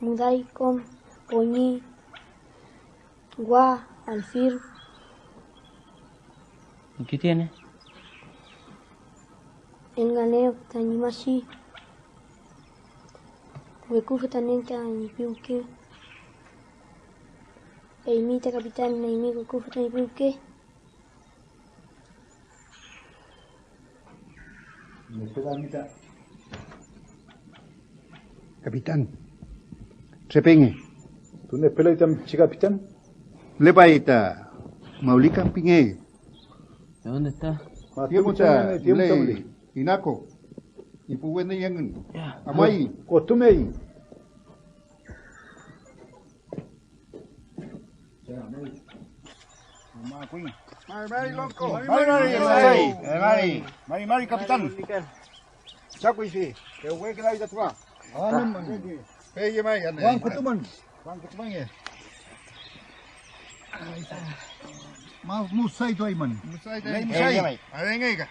mudai com, poñi, gua, alfir. ¿Y qué tiene? El ganeo, tañimashi. Huecufe también que piuque. Eimita capitán, naimi huecufe también piuque. Capitán, Trepenge. ¿Tú no esperas que capitán? Lepaita, Maulican Pingue. ¿De dónde está? Tiempo Inaco. Y pues bueno, yangun. Amai. Costumei. Mari, loco. Mari, capitán. Chaco y sí. Que güey que la vida tu va. Peye mai, ane. Juan Kutuman. Mas musai tu aiman. Musai. Arenga iga.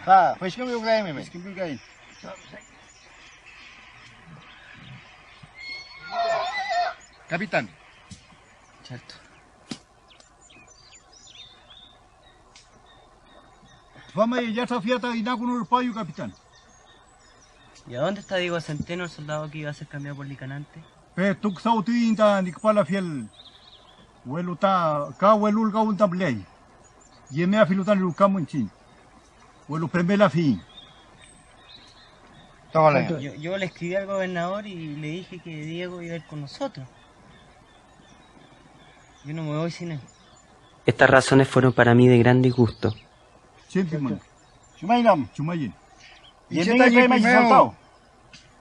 Ha, pues que me voy a me. Capitán. Cierto. Vamos ya está fiata y naco no payo, capitán. ¿Y a dónde está Diego Centeno, el soldado que iba a ser cambiado por Licanante? Tú sauti inta ni kepala fiel. Weluta ka welul ka unta blay. Yeme afilutan lu kamunchin. Welu premela fi. Yo le escribí al gobernador y le dije que Diego iba a ir con nosotros. Yo no me voy sin él. Estas razones fueron para mí de gran disgusto. Chumayin.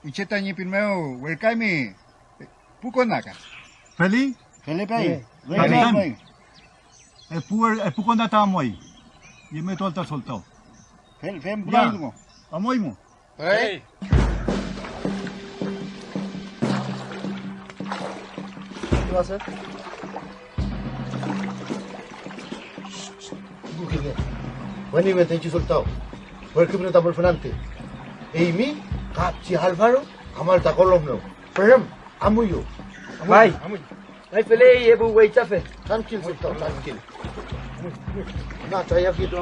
Icheta primero, welcome. Puko naka. Feli? Felipe. Es puko na tamoy. Yeme to alta soltado. Fem bravo. Amoymo. Hey. ¿Qué va a hacer? Bueno, me tengo soltado. Porque me está por frente. Y mi, si Álvaro, amal ta colomno. Pero, amuyo. Vai. Vai Feli, e bu wei chafe. Tranquilo, soltado, tranquilo. No, estoy aquí, tú,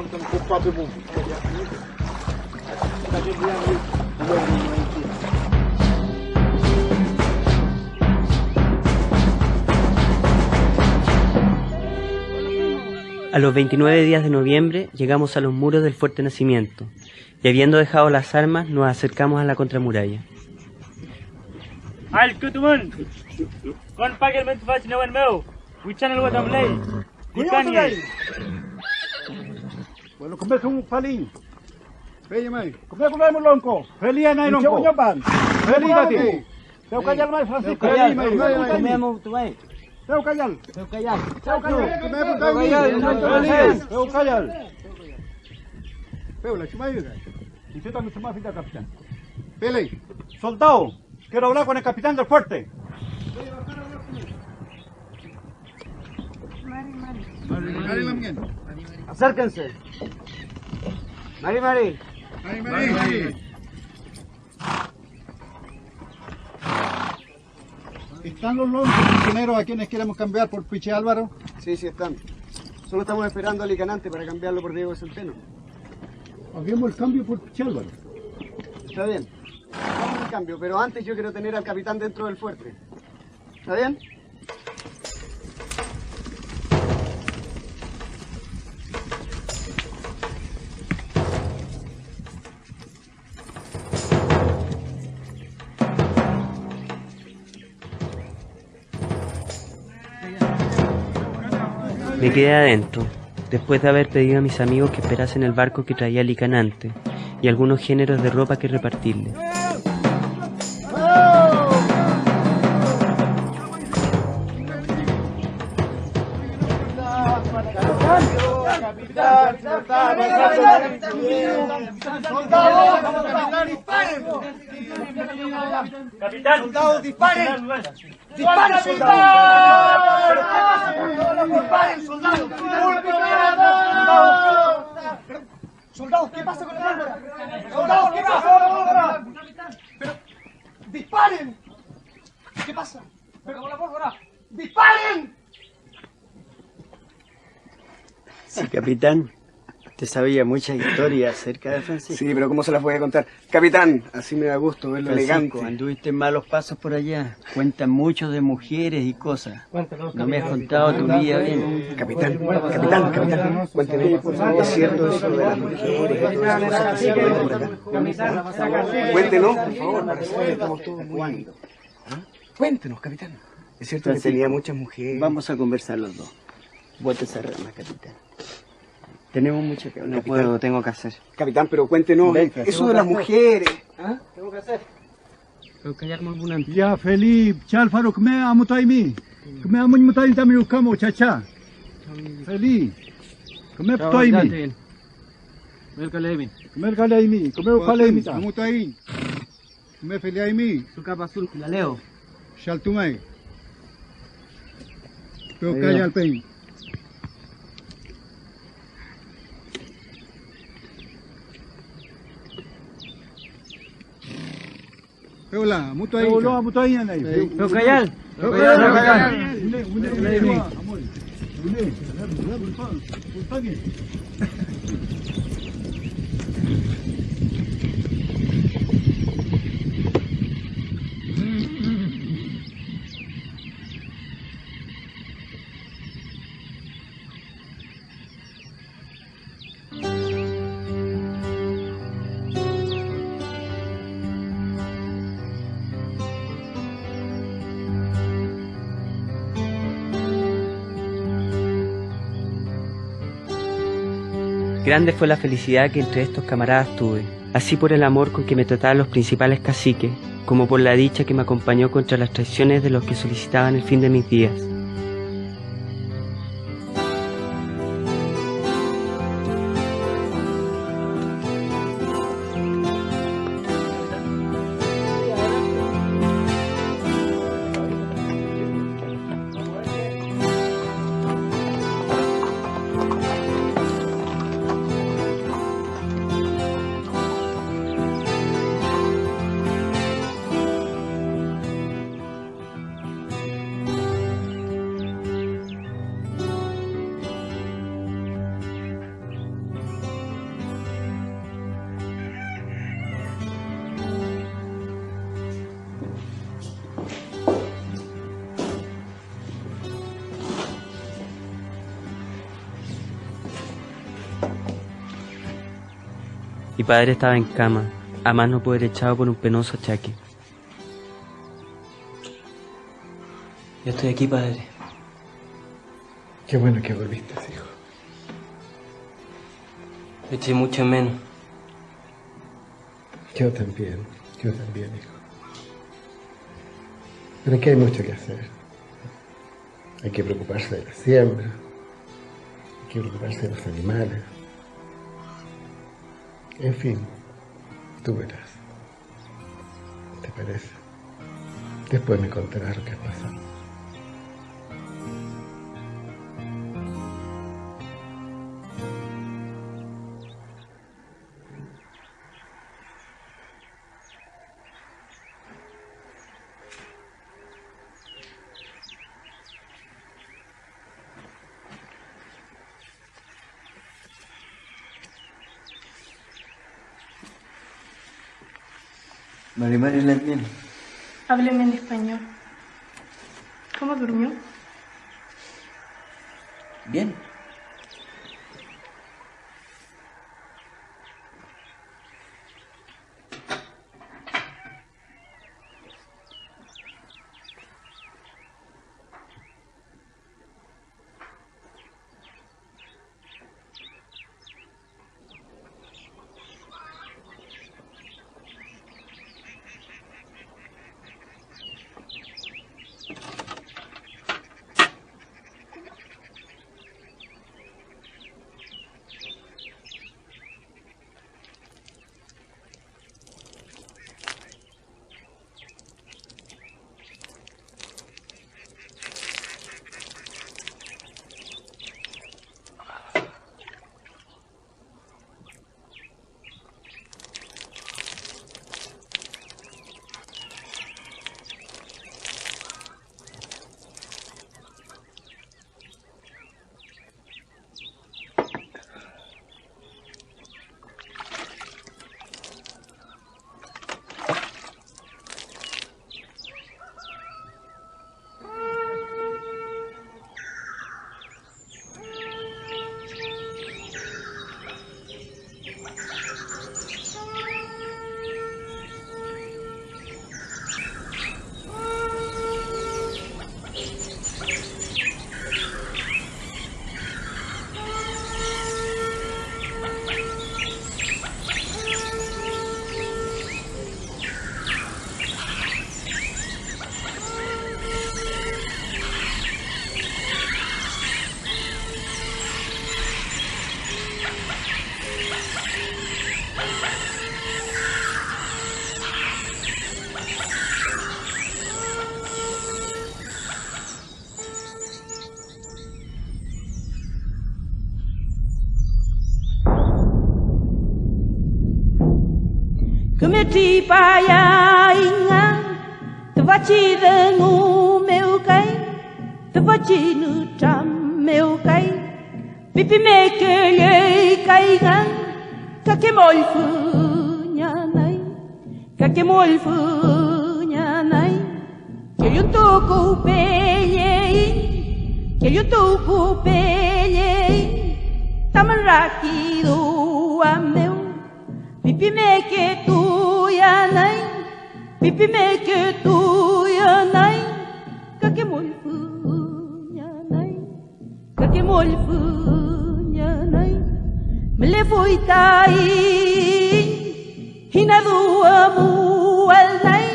papi, A los 29 días de noviembre llegamos a los muros del Fuerte Nacimiento y habiendo dejado las armas nos acercamos a la contramuralla. Al Kutumun, con Pagelment Vachnawan Meu, Wichannel Watamlay, Dipanye. Bueno, comer con palín. Vaya mai. Comer molonco. Felia nai lonco. Felia dati. Teu callar mai Francisco. Comemos tu mai. Teu callar. Teu callar. Teu callar. Teu callar. Peu la chumayuga. Y tú también se me afita capitán. Pele. Soldado. Quiero hablar con el capitán del fuerte. Mari. Acérquense. Mari. ¿Están los loncos prisioneros a quienes queremos cambiar por Piche Álvaro? Sí, están. Solo estamos esperando al Licanante para cambiarlo por Diego Centeno. Hagamos el cambio por Piche Álvaro. Está bien. Hagamos el cambio, pero antes yo quiero tener al capitán dentro del fuerte. ¿Está bien? Me quedé adentro, después de haber pedido a mis amigos que esperasen el barco que traía Licanante y algunos géneros de ropa que repartirle. Capitán, soldados, disparen. ¡Disparen, soldados! ¡Disparen, soldados! ¡Soldados, qué pasa con la pólvora! ¡Soldados, qué pasa con la pólvora! ¡Pero, disparen! ¿Qué pasa? ¡Pero con la pólvora! ¡Disparen! Sí, capitán. Te sabía muchas historias acerca de Francisco. Sí, pero ¿cómo se las voy a contar? Capitán, así me da gusto verlo elegante. Anduviste en malos pasos por allá. Cuentan mucho de mujeres y cosas. No me has contado tu vida bien. Capitán, cuénteme. ¿Es cierto eso de las mujeres? Cuéntenos, por favor, para saber que estamos todos jugando. Cuéntenos, capitán. ¿Es cierto que tenía muchas mujeres? Vamos a conversar los dos. Bota esa rama, capitán. Tenemos mucho que hablar. No puedo, tengo que hacer. Capitán, pero cuéntenos, eso de las mujeres. ¿Ah? Tengo que hacer. Tengo que hallar muy bonito. Ya, Felipe, Chalfaro, que me amo taimi. Que me amo taimi también buscamos, chacha. Felipe, que me taimi. Melkaleimi. Melkaleimi, que me kaleimi. Amo taimi. Que me feliaimi. Su capa azul, la leo. Shaltumai. Pero calla al pein. Hola, mutuai. Hola, mutuai anai. Pero callal. Grande fue la felicidad que entre estos camaradas tuve, así por el amor con que me trataban los principales caciques, como por la dicha que me acompañó contra las traiciones de los que solicitaban el fin de mis días. Mi padre estaba en cama, a más no poder echado por un penoso achaque. Yo estoy aquí, padre. Qué bueno que volviste, hijo. Lo eché mucho menos. Yo también, hijo. Pero aquí hay mucho que hacer. Hay que preocuparse de la siembra, hay que preocuparse de los animales. En fin, tú verás. ¿Te parece? Después me contarás lo que ha pasado. María bien. Hábleme en español. ¿Cómo durmió? Bien. Cometi paya inga, tavachi dengu meu kai, tavachi nu tam meu kai, pipi meke ye kai gang, kake mol fu nyanai, kake mol fu nyanai, que yo toco peye, que yo toco peye, tamaraki do ameu. Pipi meke tu ya nai, pipi meke tu ya nai, kake molfu ya nai, mele foi tai, hina dua mu al nai,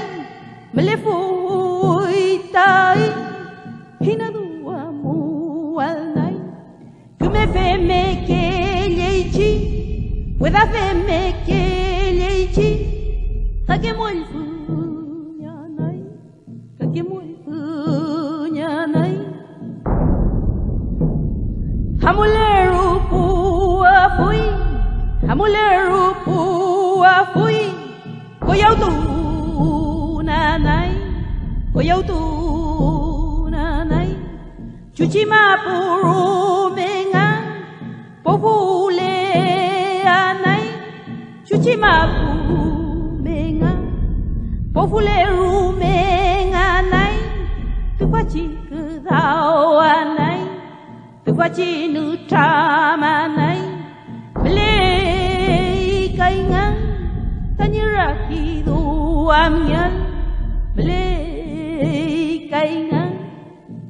mele foi tai, hina dua mu al nai, kume fe meke leichi. Pueda verme que leichi, kake molfu nyanai, kake molfu nyanai. Hamuleru pua fui, hamuleru pua fui, koyau tu nanai, koyau tu nanai. Chuchi mapuru menga, popule. Chuchi mapu menga, pofule ru menga nai, tupachi kudao anai, tupachi nutrama nai, mele kainga. am nhân lê cây ngang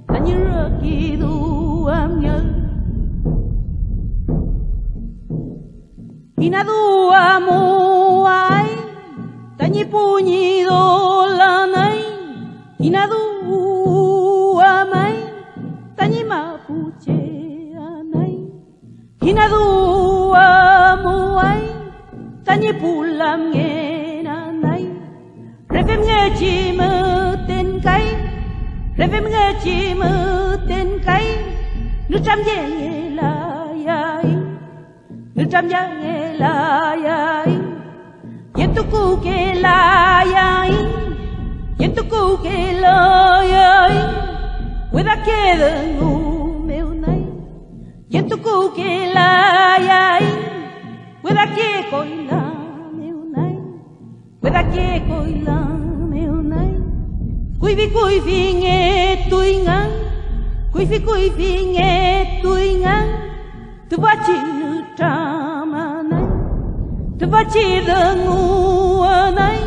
ta như kỳ du am nhân ina du amo ai ta như puñido la nai ina du amai ta như mapuche anai ina du amo ai ta như pulam nghe na nai revem nghe chi mơ tên cây revem nghe chi mơ tên cây nước trăm nghe la yai nước trăm nghe la yai yến tu cu ke la yai yến tu cu ke la yai queda queda ngu meu nai yến tu cu ke la yai queda que coi la meu nai queda que coi la meu nai cui vi nghe tui ngang cui vi nghe tui ngang tu ba chi nu trama nai tu ba chi de ngu nai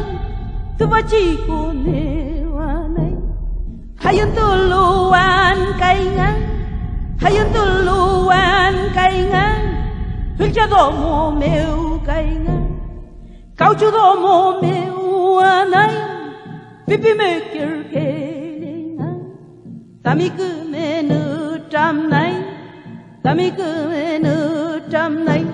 tu ba chi ko ne wa nai hayun tu luan kai ngang hayun tu luan kai ngang hương cha do mồ meu cây ngang cao chú do mồ meu nai pipi me kir ke ngang tami cứ me nu trăm nai tami cứ me nu trăm nai